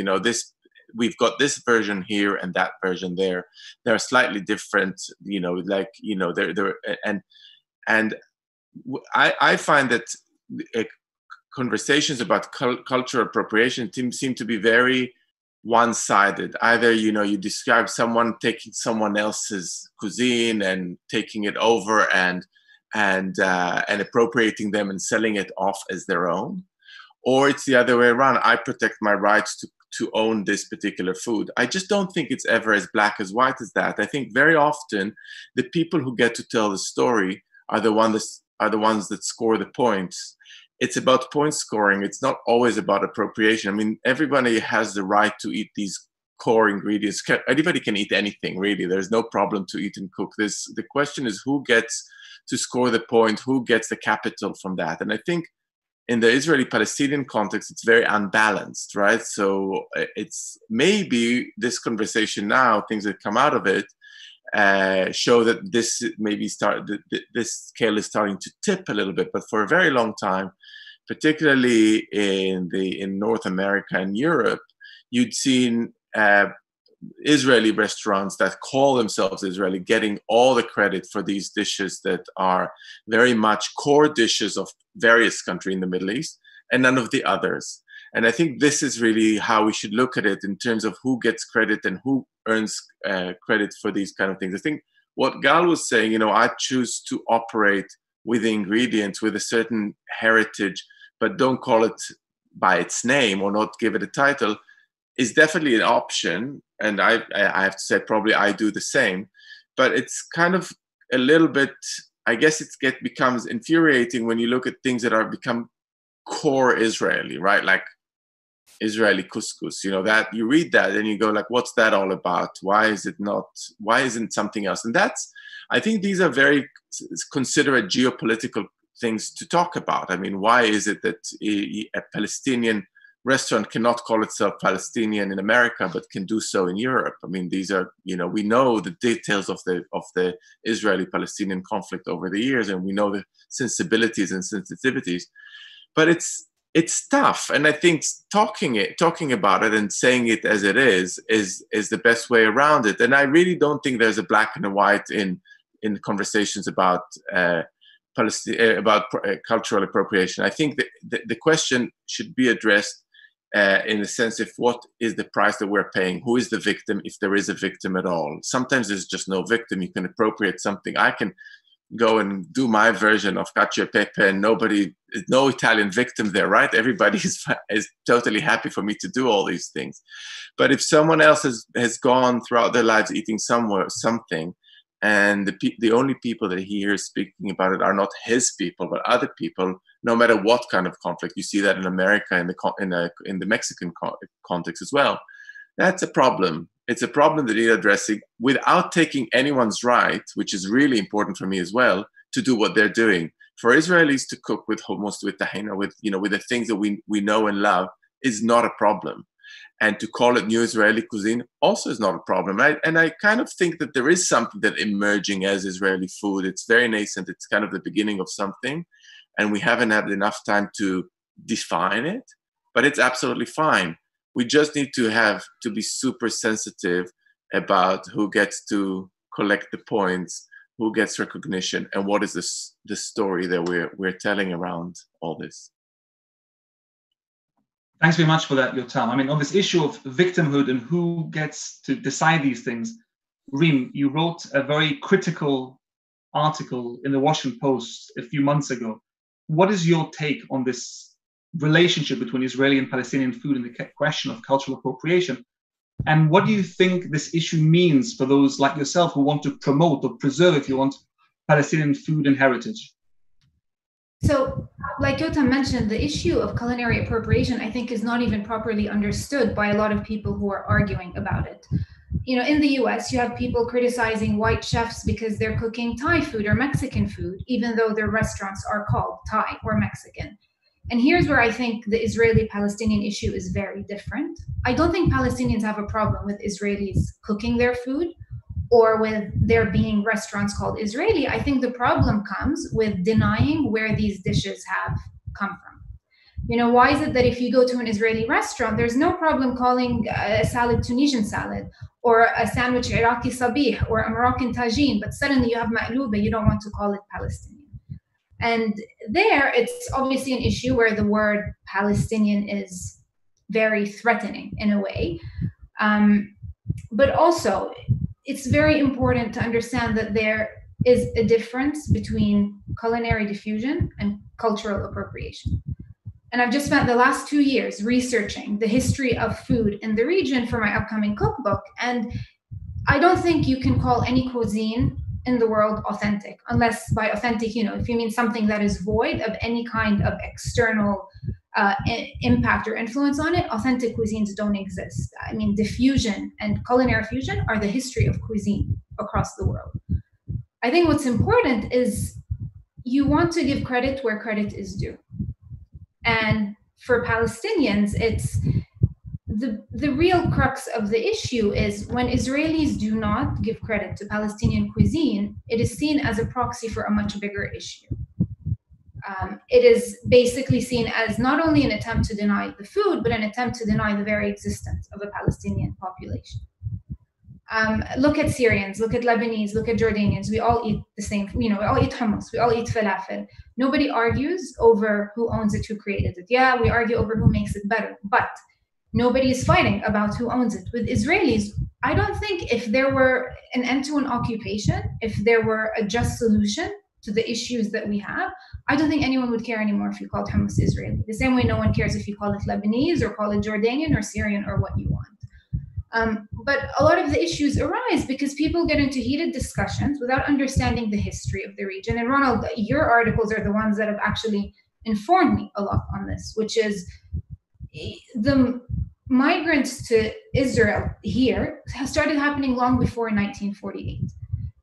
we've got this version here and that version there. They're slightly different, I find that conversations about cultural appropriation seem to be very one-sided. Either, you describe someone taking someone else's cuisine and taking it over and appropriating them and selling it off as their own, or it's the other way around. I protect my rights to own this particular food. I just don't think it's ever as black as white as that. I think very often the people who get to tell the story are the ones that score the points. It's about point scoring. It's not always about appropriation. I mean, everybody has the right to eat these core ingredients. Anybody can eat anything, really. There's no problem to eat and cook this. The question is who gets to score the point, who gets the capital from that. And I think in the Israeli-Palestinian context, it's very unbalanced, right? So it's maybe this conversation now, things that come out of it, show that this scale is starting to tip a little bit. But for a very long time, particularly in North America and Europe, you'd seen Israeli restaurants that call themselves Israeli getting all the credit for these dishes that are very much core dishes of various countries in the Middle East and none of the others. And I think this is really how we should look at it in terms of who gets credit and who earns credit for these kind of things. I think what Gal was saying, I choose to operate with the ingredients with a certain heritage, but don't call it by its name or not give it a title, is definitely an option. And I have to say, probably I do the same. But it's kind of a little bit, I guess becomes infuriating when you look at things that are become core Israeli, right? Like Israeli couscous, that you read that and you go like, what's that all about? Why isn't something else? And I think these are very considerate geopolitical things to talk about. I mean, why is it that a Palestinian restaurant cannot call itself Palestinian in America, but can do so in Europe? I mean, these are, we know the details of the Israeli-Palestinian conflict over the years, and we know the sensibilities and sensitivities, but it's tough. And I think talking about it and saying it as it is the best way around it. And I really don't think there's a black and a white in conversations about cultural appropriation. I think the question should be addressed in the sense of what is the price that we're paying? Who is the victim, if there is a victim at all? Sometimes there's just no victim. You can appropriate something. I can go and do my version of cacio e pepe and no Italian victim there, right? Everybody is totally happy for me to do all these things. But if someone else has gone throughout their lives eating something, and the only people that he hears speaking about it are not his people, but other people, no matter what kind of conflict. You see that in America, in the Mexican context as well. That's a problem. It's a problem that you're addressing without taking anyone's right, which is really important for me as well, to do what they're doing. For Israelis to cook with hummus, with tahina, with the things that we know and love is not a problem. And to call it New Israeli Cuisine also is not a problem. And I kind of think that there is something that emerging as Israeli food. It's very nascent. It's kind of the beginning of something. And we haven't had enough time to define it, but it's absolutely fine. We just need to be super sensitive about who gets to collect the points, who gets recognition, and what is the story that we're telling around all this. Thanks very much for that, Yotam. I mean, on this issue of victimhood and who gets to decide these things, Reem, you wrote a very critical article in the Washington Post a few months ago. What is your take on this relationship between Israeli and Palestinian food and the question of cultural appropriation? And what do you think this issue means for those like yourself who want to promote or preserve, if you want, Palestinian food and heritage? So, like Yotam mentioned, the issue of culinary appropriation, I think, is not even properly understood by a lot of people who are arguing about it. You know, in the US, you have people criticizing white chefs because they're cooking Thai food or Mexican food, even though their restaurants are called Thai or Mexican. And here's where I think the Israeli-Palestinian issue is very different. I don't think Palestinians have a problem with Israelis cooking their food or with there being restaurants called Israeli. I think the problem comes with denying where these dishes have come from. You know, why is it that if you go to an Israeli restaurant, there's no problem calling a salad Tunisian salad or a sandwich Iraqi sabih or a Moroccan tagine, but suddenly you have ma'louba, you don't want to call it Palestinian. And there, it's obviously an issue where the word Palestinian is very threatening in a way. But also, it's very important to understand that there is a difference between culinary diffusion and cultural appropriation. And I've just spent the last 2 years researching the history of food in the region for my upcoming cookbook. And I don't think you can call any cuisine in the world authentic, unless by authentic, you know, if you mean something that is void of any kind of external impact or influence on it, authentic cuisines don't exist. I mean, diffusion and culinary fusion are the history of cuisine across the world. I think what's important is you want to give credit where credit is due. And for Palestinians, it's the real crux of the issue is when Israelis do not give credit to Palestinian cuisine, it is seen as a proxy for a much bigger issue. It is basically seen as not only an attempt to deny the food, but an attempt to deny the very existence of a Palestinian population. Look at Syrians, look at Lebanese, look at Jordanians. We all eat the same, you know, we all eat hummus, we all eat falafel. Nobody argues over who owns it, who created it. Yeah, we argue over who makes it better, but nobody is fighting about who owns it. With Israelis, I don't think if there were an end to an occupation, if there were a just solution to the issues that we have, I don't think anyone would care anymore if you called hummus Israeli. The same way no one cares if you call it Lebanese or call it Jordanian or Syrian or what you want. But a lot of the issues arise because people get into heated discussions without understanding the history of the region. And Ronald, your articles are the ones that have actually informed me a lot on this, which is the migrants to Israel here has started happening long before 1948.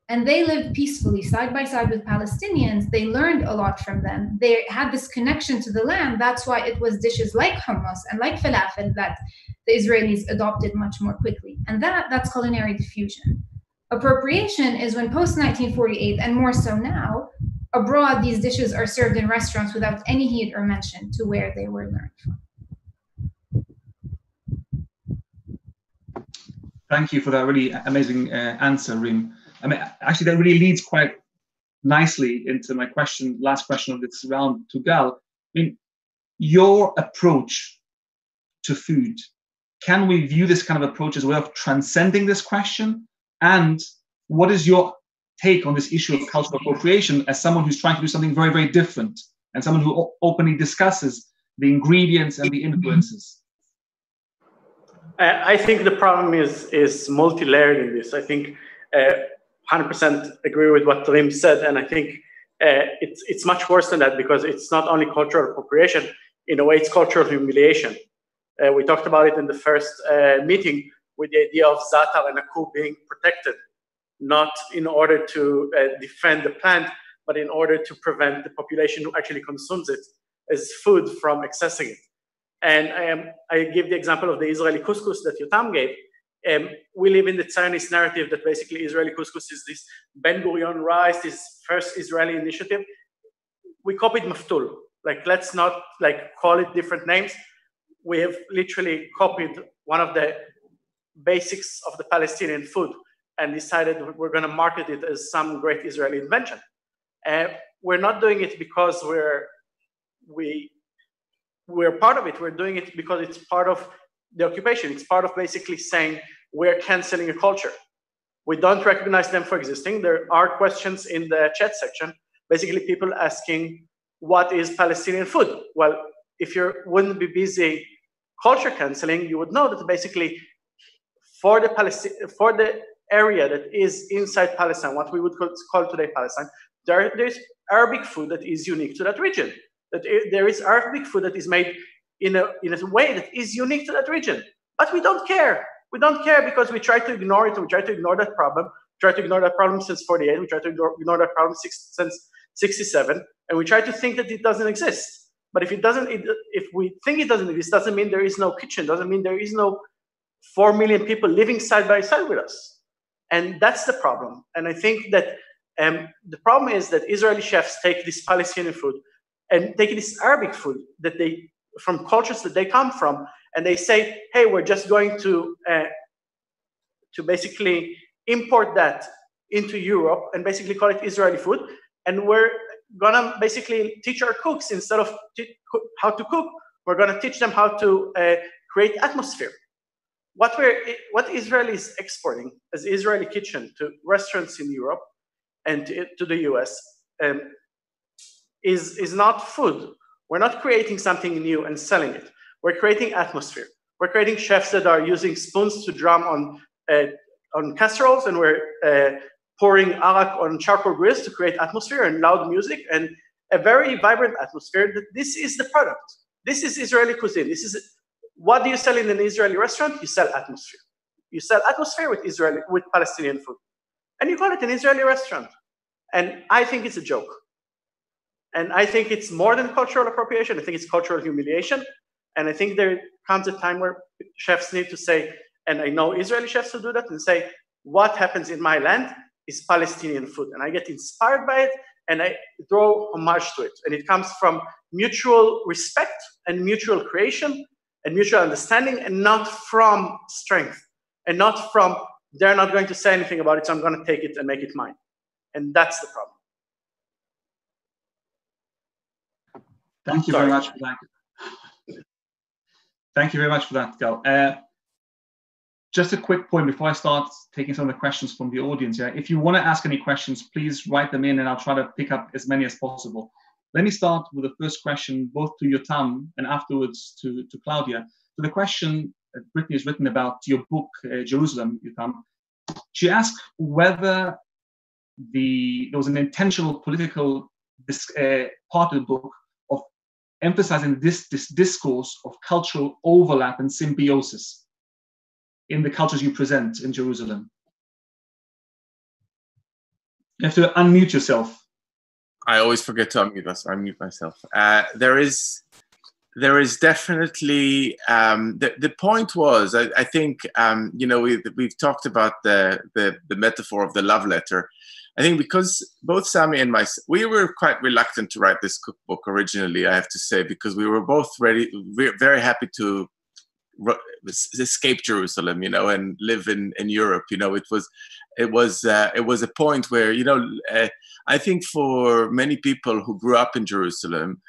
And they lived peacefully side by side with Palestinians. They learned a lot from them. They had this connection to the land. That's why it was dishes like hummus and like falafel that the Israelis adopted much more quickly. And that's culinary diffusion. Appropriation is when post-1948, and more so now, abroad, these dishes are served in restaurants without any heed or mention to where they were learned from. Thank you for that really amazing answer, Reem. I mean, actually, that really leads quite nicely into my last question of this round to Gal. I mean, your approach to food, can we view this kind of approach as a way of transcending this question? And what is your take on this issue of cultural appropriation as someone who's trying to do something very, very different and someone who openly discusses the ingredients and the influences? I think the problem is multi-layered in this. I think 100% agree with what Reem said, and I think it's much worse than that because it's not only cultural appropriation. In a way, it's cultural humiliation. We talked about it in the first meeting with the idea of za'atar and akub being protected, not in order to defend the plant, but in order to prevent the population who actually consumes it as food from accessing it. And I give the example of the Israeli couscous that Yotam gave. We live in the Zionist narrative that basically Israeli couscous is this Ben Gurion rice, this first Israeli initiative. We copied maftul. Like, let's not like call it different names. We have literally copied one of the basics of the Palestinian food and decided we're going to market it as some great Israeli invention. We're not doing it because we're part of it. We're doing it because it's part of the occupation. It's part of basically saying we're canceling a culture. We don't recognize them for existing. There are questions in the chat section, basically people asking, what is Palestinian food? Well, if you wouldn't be busy culture canceling, you would know that basically for the area that is inside Palestine, what we would call today Palestine, there's Arabic food that is unique to that region. That there is Arabic food that is made in a way that is unique to that region. But we don't care. We don't care because we try to ignore it. We try to ignore that problem. We try to ignore that problem since 48. We try to ignore that problem since 67. And we try to think that it doesn't exist. But if we think it doesn't exist, doesn't mean there is no kitchen. Doesn't mean there is no 4 million people living side by side with us. And that's the problem. And I think that the problem is that Israeli chefs take this Palestinian food and take this Arabic food that from cultures that they come from, and they say, hey, we're just going to basically import that into Europe and basically call it Israeli food. And we're gonna basically teach our cooks, instead of how to cook, we're gonna teach them how to create atmosphere. What Israel is exporting as Israeli kitchen to restaurants in Europe and to the US is not food. We're not creating something new and selling it. We're creating atmosphere. We're creating chefs that are using spoons to drum on casseroles, and we're pouring arak on charcoal grills to create atmosphere and loud music and a very vibrant atmosphere. This is the product. This is Israeli cuisine. This is what do you sell in an Israeli restaurant? You sell atmosphere. You sell atmosphere with Palestinian food, and you call it an Israeli restaurant. And I think it's a joke. And I think it's more than cultural appropriation. I think it's cultural humiliation. And I think there comes a time where chefs need to say, and I know Israeli chefs who do that, and say, what happens in my land is Palestinian food. And I get inspired by it, and I throw homage to it. And it comes from mutual respect and mutual creation and mutual understanding, and not from strength, and not from, they're not going to say anything about it, so I'm going to take it and make it mine. And that's the problem. Thank you very much for that. Thank you very much for that, Gal. Just a quick point before I start taking some of the questions from the audience. Yeah, if you want to ask any questions, please write them in, and I'll try to pick up as many as possible. Let me start with the first question, both to Yotam and afterwards to Claudia. So the question that Brittany has written about your book, Jerusalem, Yotam, she asked whether there was an intentional political part of the book of emphasizing this discourse of cultural overlap and symbiosis in the cultures you present in Jerusalem. You have to unmute yourself. I always forget to unmute myself. There is definitely, the point was, I think, you know, we've talked about the metaphor of the love letter. I think because both Sami and we were quite reluctant to write this cookbook originally, I have to say, because we were both very happy to escape Jerusalem, you know, and live in Europe. You know, it was a point where, you know, I think for many people who grew up in Jerusalem,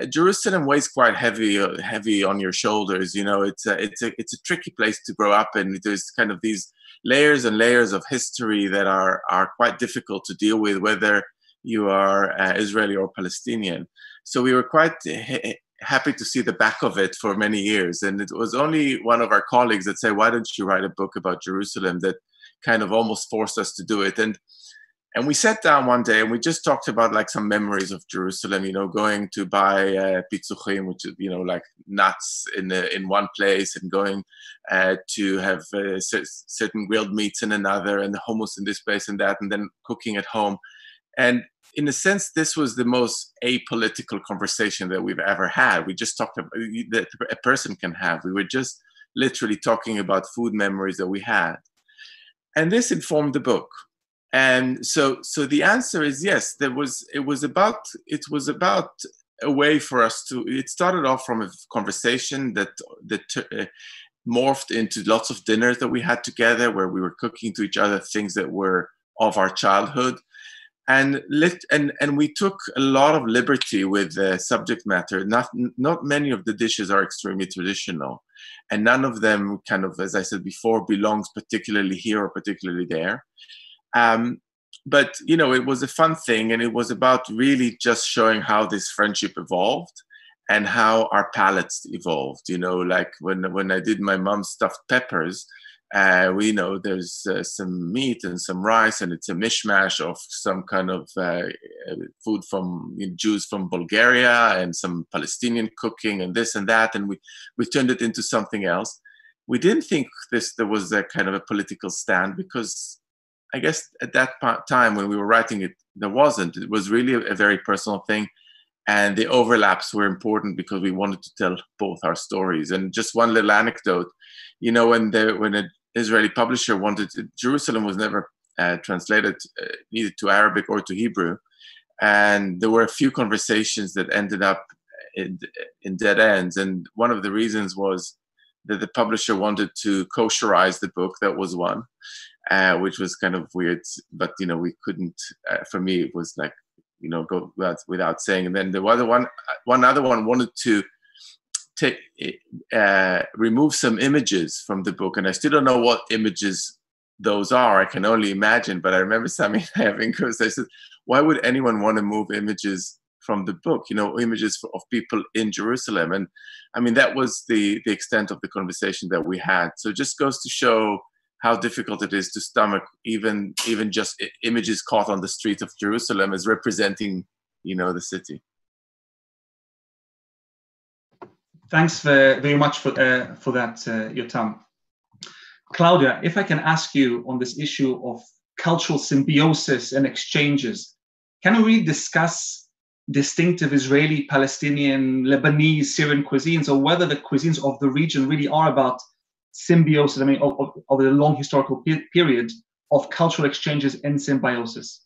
Jerusalem weighs quite heavy on your shoulders. You know, it's a tricky place to grow up in. There's kind of these layers and layers of history that are quite difficult to deal with, whether you are Israeli or Palestinian. So we were quite happy to see the back of it for many years. And it was only one of our colleagues that said, why don't you write a book about Jerusalem, that kind of almost forced us to do it. And we sat down one day and we just talked about like some memories of Jerusalem, you know, going to buy pitzuchim, which is, you know, like nuts in one place, and going to have certain grilled meats in another, and the hummus in this place and that, and then cooking at home. And in a sense, this was the most apolitical conversation that we've ever had. We just talked about that a person can have. We were just literally talking about food memories that we had. And this informed the book. And so the answer is yes, it was about a way for us to, it started off from a conversation that morphed into lots of dinners that we had together where we were cooking to each other things that were of our childhood. And we took a lot of liberty with the subject matter. Not many of the dishes are extremely traditional, and none of them kind of, as I said before, belongs particularly here or particularly there. But, you know, it was a fun thing, and it was about really just showing how this friendship evolved and how our palates evolved. You know, like when I did my mom's stuffed peppers, we know there's some meat and some rice, and it's a mishmash of some kind of food from Jews from Bulgaria and some Palestinian cooking and this and that, and we turned it into something else. We didn't think there was a kind of a political stand, because I guess at that time when we were writing it, there wasn't. It was really a very personal thing, and the overlaps were important because we wanted to tell both our stories. And just one little anecdote, you know, when an Israeli publisher wanted to, Jerusalem was never translated either to Arabic or to Hebrew, and there were a few conversations that ended up in dead ends. And one of the reasons was that the publisher wanted to kosherize the book. That was one, which was kind of weird, but you know, we couldn't. For me, it was like, you know, go without saying. And then the other one wanted to remove some images from the book, and I still don't know what images those are. I can only imagine. But I remember Sami and I having conversations. Why would anyone want to move images from the book? You know, images of people in Jerusalem. And I mean, that was the extent of the conversation that we had. So it just goes to show how difficult it is to stomach even just images caught on the streets of Jerusalem as representing, you know, the city. Thanks very much for that, Yotam. Claudia, if I can ask you on this issue of cultural symbiosis and exchanges, can we really discuss distinctive Israeli, Palestinian, Lebanese, Syrian cuisines, or whether the cuisines of the region really are about symbiosis, I mean, of a long historical period of cultural exchanges and symbiosis?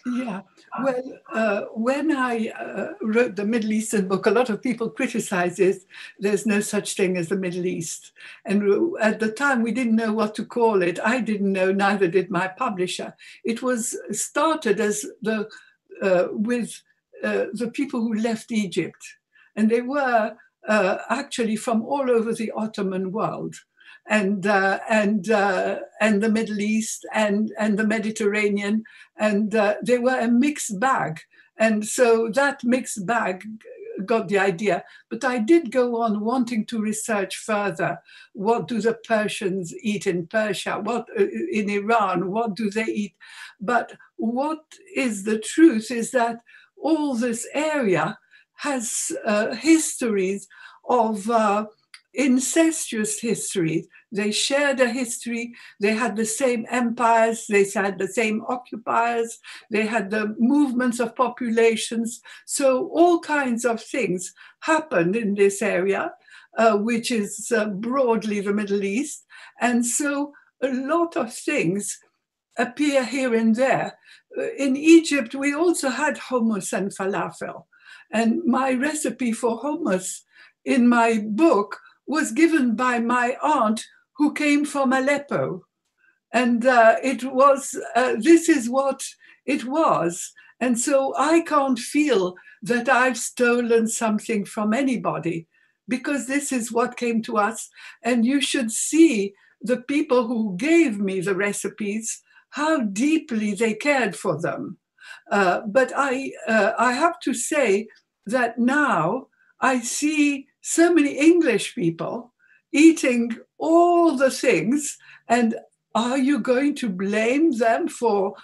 Yeah, well, when I wrote the Middle Eastern book, a lot of people criticized it. There's no such thing as the Middle East. And at the time, we didn't know what to call it. I didn't know, neither did my publisher. It was started as with the people who left Egypt. And they were actually from all over the Ottoman world. And the Middle East and the Mediterranean, and they were a mixed bag. And so that mixed bag got the idea. But I did go on wanting to research further. What do the Persians eat in Persia? What in Iran? What do they eat? But what is the truth is that all this area has histories of incestuous history. They shared a history. They had the same empires. They had the same occupiers. They had the movements of populations. So all kinds of things happened in this area, which is broadly the Middle East. And so a lot of things appear here and there. In Egypt, we also had hummus and falafel. And my recipe for hummus in my book was given by my aunt who came from Aleppo. And this is what it was. And so I can't feel that I've stolen something from anybody, because this is what came to us. And you should see the people who gave me the recipes, how deeply they cared for them. But I have to say that now I see so many English people eating all the things, and are you going to blame them for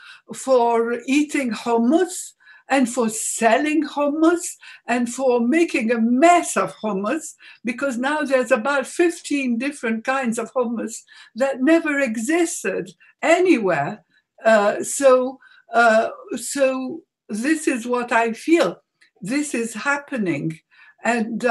eating hummus and for selling hummus and for making a mess of hummus? Because now there's about 15 different kinds of hummus that never existed anywhere. So this is what I feel. This is happening. And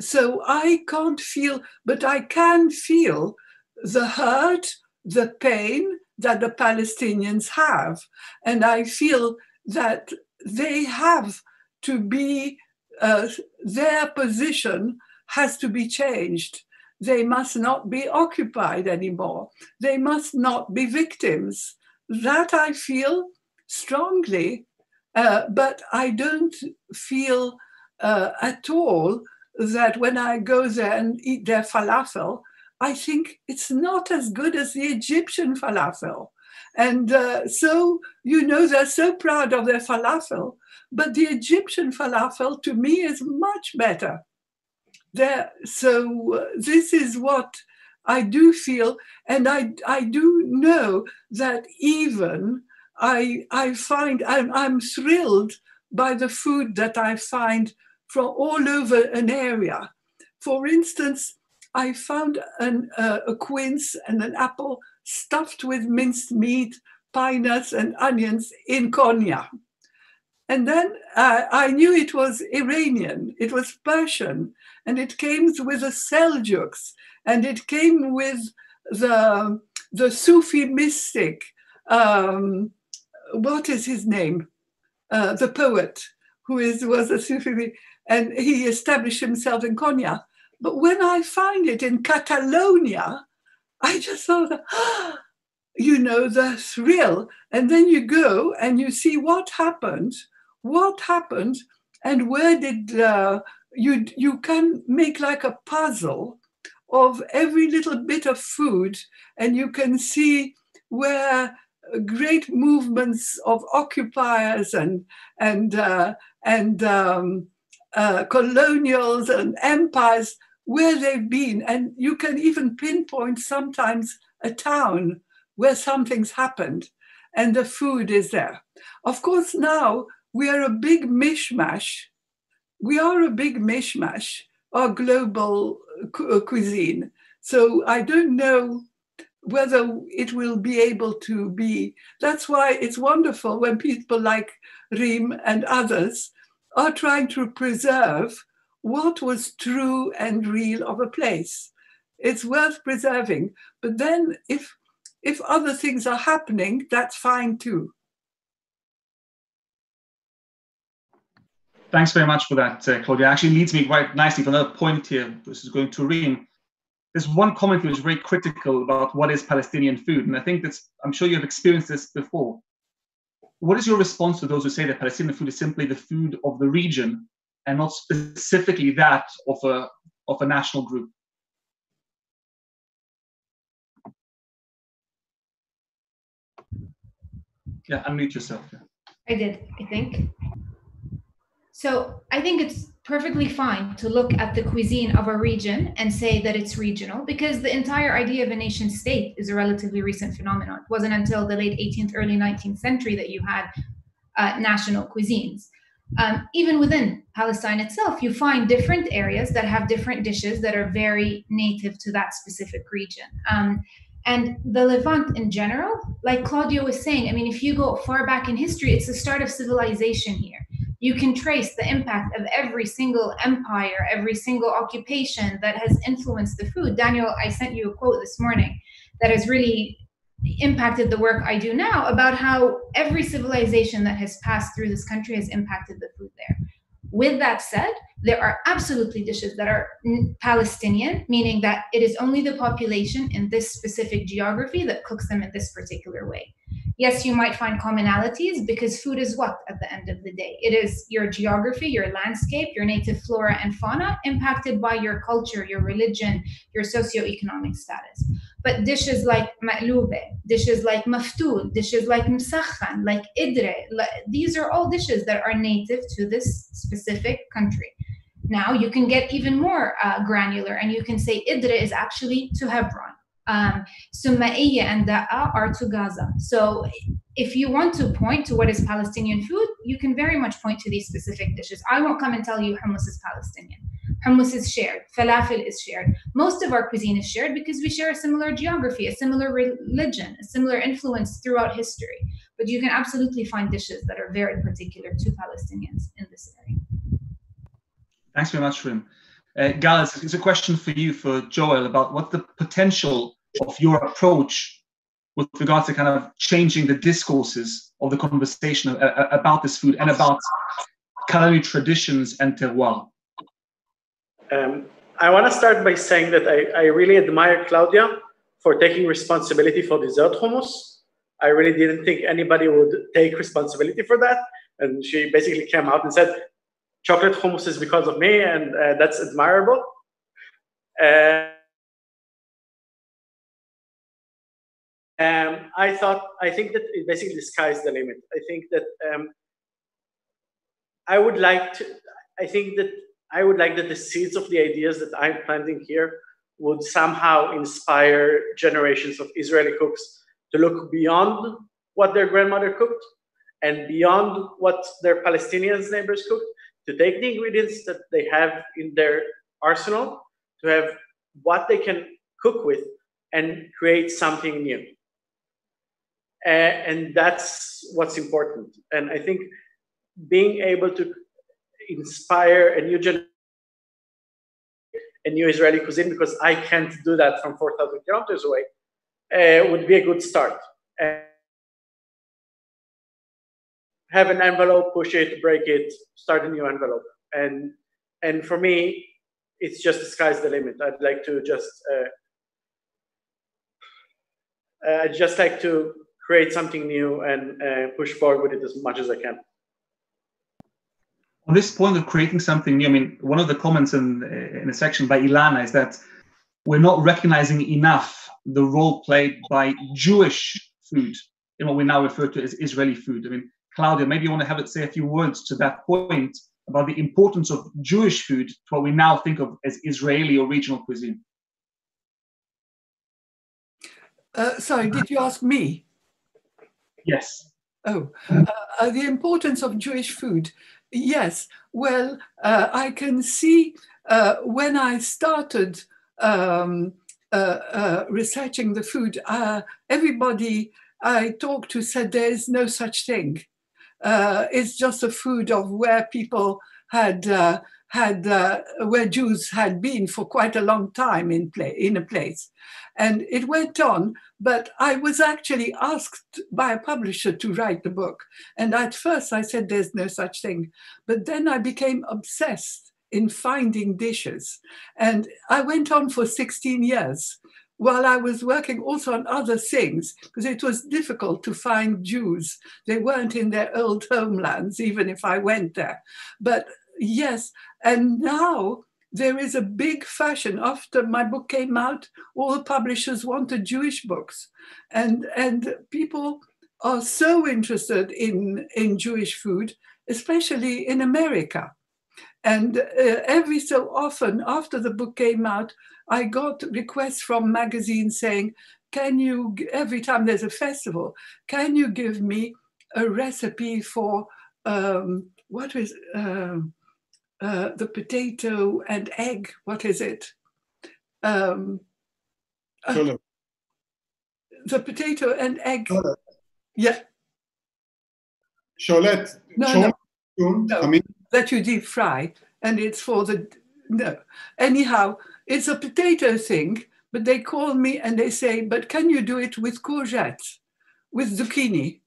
so I can't feel, but I can feel the hurt, the pain that the Palestinians have. And I feel that they have to be, their position has to be changed. They must not be occupied anymore. They must not be victims. That I feel strongly, but I don't feel at all that when I go there and eat their falafel, I think it's not as good as the Egyptian falafel. And so, they're so proud of their falafel, but the Egyptian falafel to me is much better. So this is what I do feel, and I do know that even I find I'm thrilled by the food that I find from all over an area. For instance, I found a quince and an apple stuffed with minced meat, pine nuts, and onions in Konya. And then I knew it was Iranian, it was Persian, and it came with the Seljuks, and it came with the Sufi mystic, what is his name? The poet, who was a Sufi, and he established himself in Konya. But when I find it in Catalonia, I just thought, the thrill. And then you go and you see what happened, and where did, you can make like a puzzle of every little bit of food, and you can see where great movements of occupiers and colonials and empires, where they've been. And you can even pinpoint sometimes a town where something's happened and the food is there. Of course, now we are a big mishmash. Our global cuisine. So I don't know whether it will be able to be. That's why it's wonderful when people like Reem and others are trying to preserve what was true and real of a place. It's worth preserving. But then if other things are happening, that's fine too. Thanks very much for that, Claudia. Actually leads me quite nicely to another point here. This is going to Reem. There's one comment which is very critical about what is Palestinian food. And I think I'm sure you've experienced this before. What is your response to those who say that Palestinian food is simply the food of the region and not specifically that of a national group? Yeah, unmute yourself. Yeah. I did, I think. So I think it's perfectly fine to look at the cuisine of a region and say that it's regional, because the entire idea of a nation state is a relatively recent phenomenon. It wasn't until the late 18th, early 19th century that you had national cuisines. Even within Palestine itself, you find different areas that have different dishes that are very native to that specific region. And the Levant in general, like Claudia was saying, I mean, if you go far back in history, it's the start of civilization here. You can trace the impact of every single empire, every single occupation that has influenced the food. Daniel, I sent you a quote this morning that has really impacted the work I do now about how every civilization that has passed through this country has impacted the food there. With that said, there are absolutely dishes that are Palestinian, meaning that it is only the population in this specific geography that cooks them in this particular way. Yes, you might find commonalities, because food is what at the end of the day? It is your geography, your landscape, your native flora and fauna impacted by your culture, your religion, your socioeconomic status. But dishes like ma'loube, dishes like maftoul, dishes like msakhan, like idre, these are all dishes that are native to this specific country. Now you can get even more granular, and you can say idre is actually to Hebron. Sumaiya and Da'a are to Gaza. So if you want to point to what is Palestinian food, you can very much point to these specific dishes. I won't come and tell you hummus is Palestinian. Hummus is shared, falafel is shared. Most of our cuisine is shared because we share a similar geography, a similar religion, a similar influence throughout history. But but you can absolutely find dishes that are very particular to Palestinians in this area. Thanks very much, Rim. Gal, it's a question for you, for Joel, about what the potential of your approach with regards to kind of changing the discourses of the conversation about this food and about culinary traditions and terroir. I want to start by saying that I really admire Claudia for taking responsibility for dessert hummus. I really didn't think anybody would take responsibility for that. And she basically came out and said, chocolate hummus is because of me, and that's admirable. I think that it basically the sky's the limit. I think that I would like that the seeds of the ideas that I'm planting here would somehow inspire generations of Israeli cooks to look beyond what their grandmother cooked and beyond what their Palestinian neighbors cooked, to take the ingredients that they have in their arsenal, to have what they can cook with and create something new. And that's what's important. And I think being able to inspire a new generation, a new Israeli cuisine, because I can't do that from 4,000 kilometers away, would be a good start. Have an envelope, push it, break it, start a new envelope. And for me, it's just the sky's the limit. I'd like to create something new and push forward with it as much as I can. On this point of creating something new, I mean, one of the comments in a section by Ilana is that we're not recognizing enough the role played by Jewish food in what we now refer to as Israeli food. I mean, Claudia, maybe you want to say a few words to that point about the importance of Jewish food to what we now think of as Israeli or regional cuisine. Sorry, did you ask me? Yes. Oh, the importance of Jewish food. Yes, well, I can see when I started researching the food, everybody I talked to said there is no such thing. It's just a food of where people where Jews had been for quite a long time in a place. And it went on, but I was actually asked by a publisher to write the book. And at first I said there's no such thing. But then I became obsessed in finding dishes. And I went on for 16 years while I was working also on other things, because it was difficult to find Jews. They weren't in their old homelands, even if I went there. But yes, and now there is a big fashion. After my book came out, all the publishers wanted Jewish books. And people are so interested in Jewish food, especially in America. And every so often, after the book came out, I got requests from magazines saying, can you, every time there's a festival, can you give me a recipe for, what is, the potato and egg, what is it? The potato and egg. Sholet. Yeah. Sholet. No. That you deep fry, and it's for the, no. Anyhow, it's a potato thing, but they call me and they say, but can you do it with courgettes, with zucchini?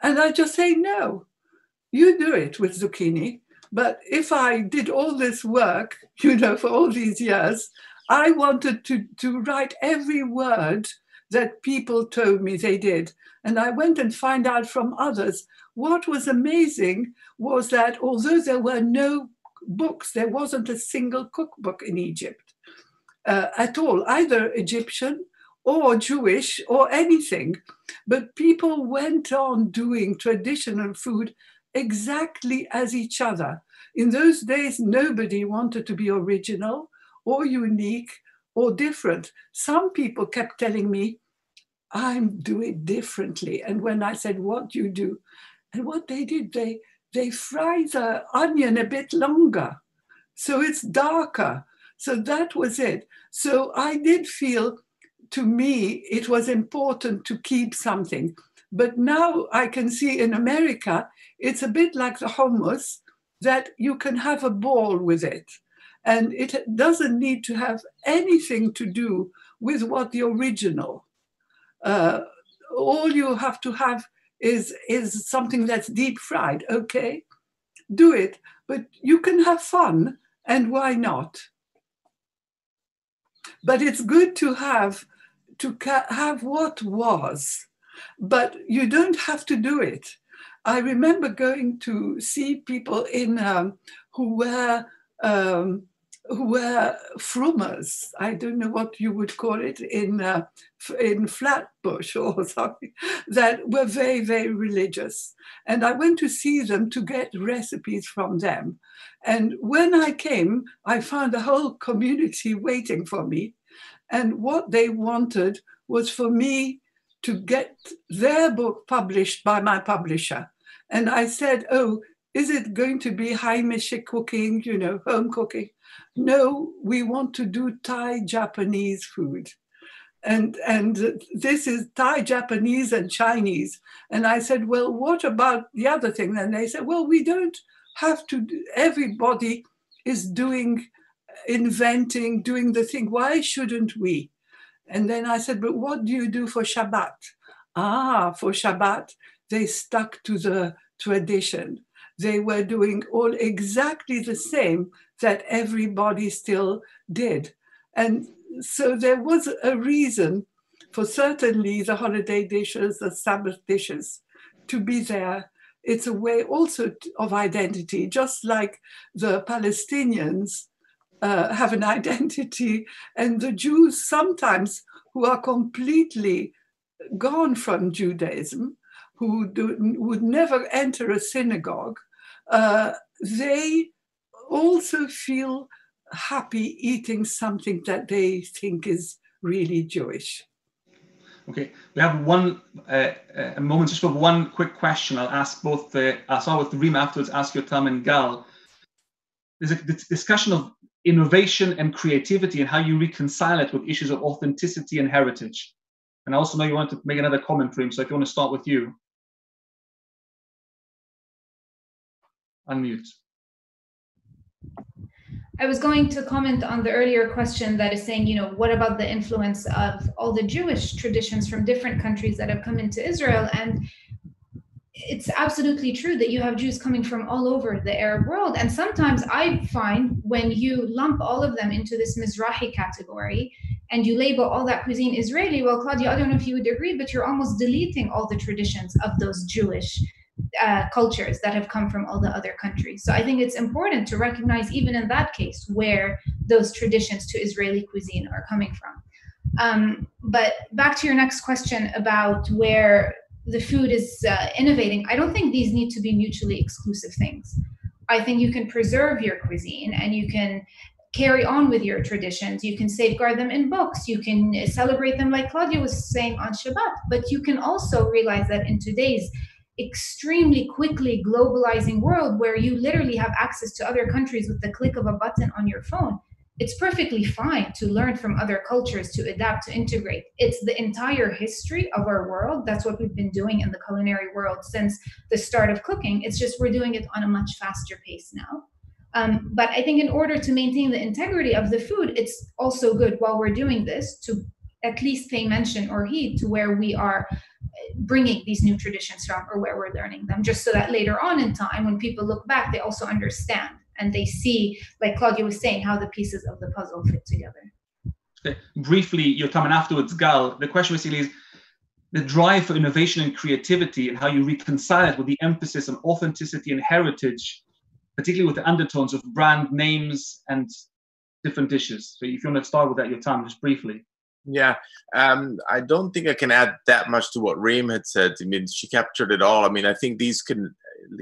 And I just say, no, you do it with zucchini. But if I did all this work, for all these years, I wanted to write every word that people told me they did. And I went and find out from others. What was amazing was that although there were no books, there wasn't a single cookbook in Egypt at all, either Egyptian or Jewish or anything. But people went on doing traditional food exactly as each other. In those days, nobody wanted to be original or unique or different. Some people kept telling me, I'm doing differently. And when I said, what do you do? And what they did, they fry the onion a bit longer, so it's darker. So that was it. So I did feel, to me, it was important to keep something. But now I can see in America, it's a bit like the hummus, that you can have a ball with it. And it doesn't need to have anything to do with what the original. All you have to have is something that's deep fried. Okay, do it. But you can have fun, and why not? But it's good to have what was, but you don't have to do it. I remember going to see people in who were frummers. I don't know what you would call it in Flatbush or something, that were very, very religious. And I went to see them to get recipes from them. And when I came, I found the whole community waiting for me. And what they wanted was for me to get their book published by my publisher. And I said, oh, is it going to be heimische cooking, home cooking? No, we want to do Thai Japanese food. And this is Thai, Japanese, and Chinese. And I said, well, what about the other thing? And they said, well, we don't have to, everybody is inventing, doing the thing. Why shouldn't we? And then I said, but what do you do for Shabbat? For Shabbat, they stuck to the tradition. They were doing all exactly the same that everybody still did. And so there was a reason for certainly the holiday dishes, the Sabbath dishes, to be there. It's a way also of identity, just like the Palestinians have an identity, and the Jews sometimes, who are completely gone from Judaism, who would never enter a synagogue, they also feel happy eating something that they think is really Jewish. Okay, we have a moment just for one quick question. I'll ask both, I'll start with Reem afterwards, ask Yotam and Gal. There's a discussion of innovation and creativity and how you reconcile it with issues of authenticity and heritage. And I also know you want to make another comment, Reem, so if you want to start with you. Unmute. I was going to comment on the earlier question that is saying, what about the influence of all the Jewish traditions from different countries that have come into Israel? And it's absolutely true that you have Jews coming from all over the Arab world. And sometimes I find when you lump all of them into this Mizrahi category and you label all that cuisine Israeli, well, Claudia, I don't know if you would agree, but you're almost deleting all the traditions of those Jewish cultures that have come from all the other countries. So I think it's important to recognize, even in that case, where those traditions to Israeli cuisine are coming from. But back to your next question about where the food is innovating, I don't think these need to be mutually exclusive things. I think you can preserve your cuisine and you can carry on with your traditions. You can safeguard them in books. You can celebrate them like Claudia was saying on Shabbat. But you can also realize that in today's extremely quickly globalizing world, where you literally have access to other countries with the click of a button on your phone, it's perfectly fine to learn from other cultures, to adapt, to integrate. It's the entire history of our world. That's what we've been doing in the culinary world since the start of cooking. It's just we're doing it on a much faster pace now. But I think in order to maintain the integrity of the food, it's also good while we're doing this to at least pay mention or heed to where we are bringing these new traditions from or where we're learning them, just so that later on in time, when people look back, they also understand and they see, like Claudia was saying, how the pieces of the puzzle fit together. Okay. Briefly, Yotam, and afterwards, Gal, the question basically is the drive for innovation and creativity and how you reconcile it with the emphasis on authenticity and heritage, particularly with the undertones of brand names and different dishes. So if you want to start with that, Yotam, just briefly. Yeah, I don't think I can add that much to what Reem had said. I mean, she captured it all. I mean, I think these can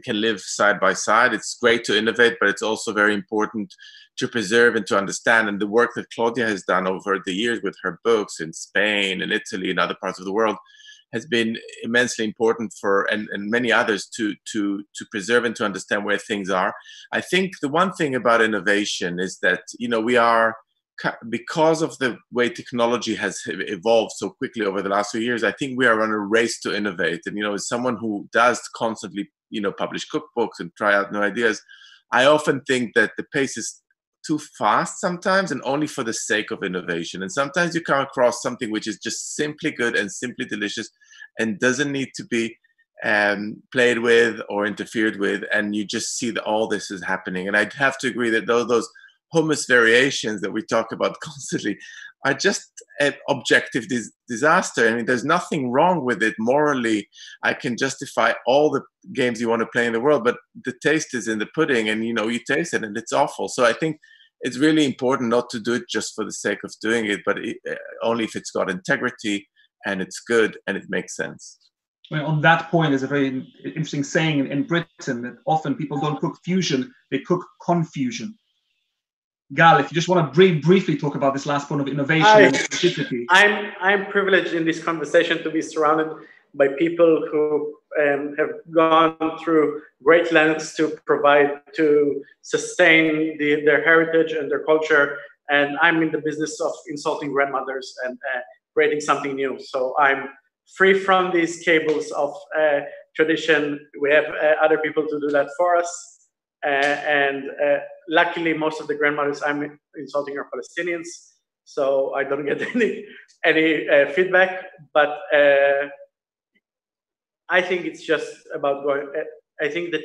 live side by side. It's great to innovate, but it's also very important to preserve and to understand. And the work that Claudia has done over the years with her books in Spain and Italy and other parts of the world has been immensely important for, and many others, to preserve and to understand where things are. I think the one thing about innovation is that, we are because of the way technology has evolved so quickly over the last few years, I think we are on a race to innovate. And, as someone who does constantly, publish cookbooks and try out new ideas, I often think that the pace is too fast sometimes and only for the sake of innovation. And sometimes you come across something which is just simply good and simply delicious and doesn't need to be played with or interfered with. And you just see that all this is happening. And I'd have to agree that those hummus variations that we talk about constantly are just an objective disaster. I mean, there's nothing wrong with it morally. I can justify all the games you want to play in the world, but the taste is in the pudding, and you taste it and it's awful. So I think it's really important not to do it just for the sake of doing it, but only if it's got integrity and it's good and it makes sense. Well, on that point, there's a very interesting saying in Britain that often people don't cook fusion, they cook confusion. Gal, if you just want to briefly talk about this last point of innovation and authenticity. I'm privileged in this conversation to be surrounded by people who have gone through great lengths to sustain their heritage and their culture. And I'm in the business of insulting grandmothers and creating something new. So I'm free from these cables of tradition. We have other people to do that for us. Luckily, most of the grandmothers I'm insulting are Palestinians, so I don't get any feedback. But I think it's just about going. I think that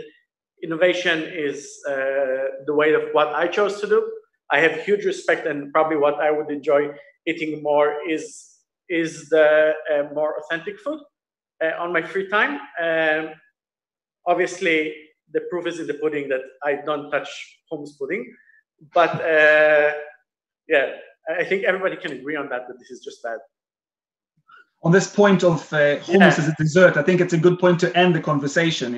innovation is the way of what I chose to do. I have huge respect, and probably what I would enjoy eating more is the more authentic food on my free time. Obviously, the proof is in the pudding that I don't touch hummus pudding. But yeah, I think everybody can agree on that this is just bad. On this point of hummus as a dessert, I think it's a good point to end the conversation,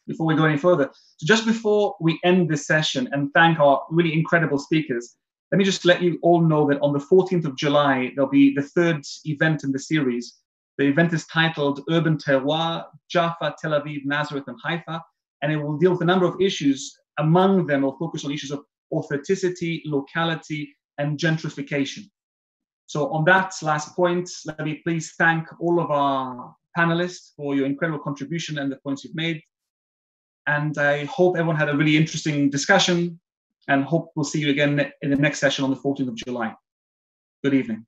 before we go any further. So just before we end this session and thank our really incredible speakers, let me just let you all know that on the 14th of July, there'll be the third event in the series. The event is titled Urban Terroir, Jaffa, Tel Aviv, Nazareth, and Haifa. And it will deal with a number of issues. Among them, will focus on issues of authenticity, locality, and gentrification. So on that last point, let me please thank all of our panelists for your incredible contribution and the points you've made. And I hope everyone had a really interesting discussion, and hope we'll see you again in the next session on the 14th of July. Good evening.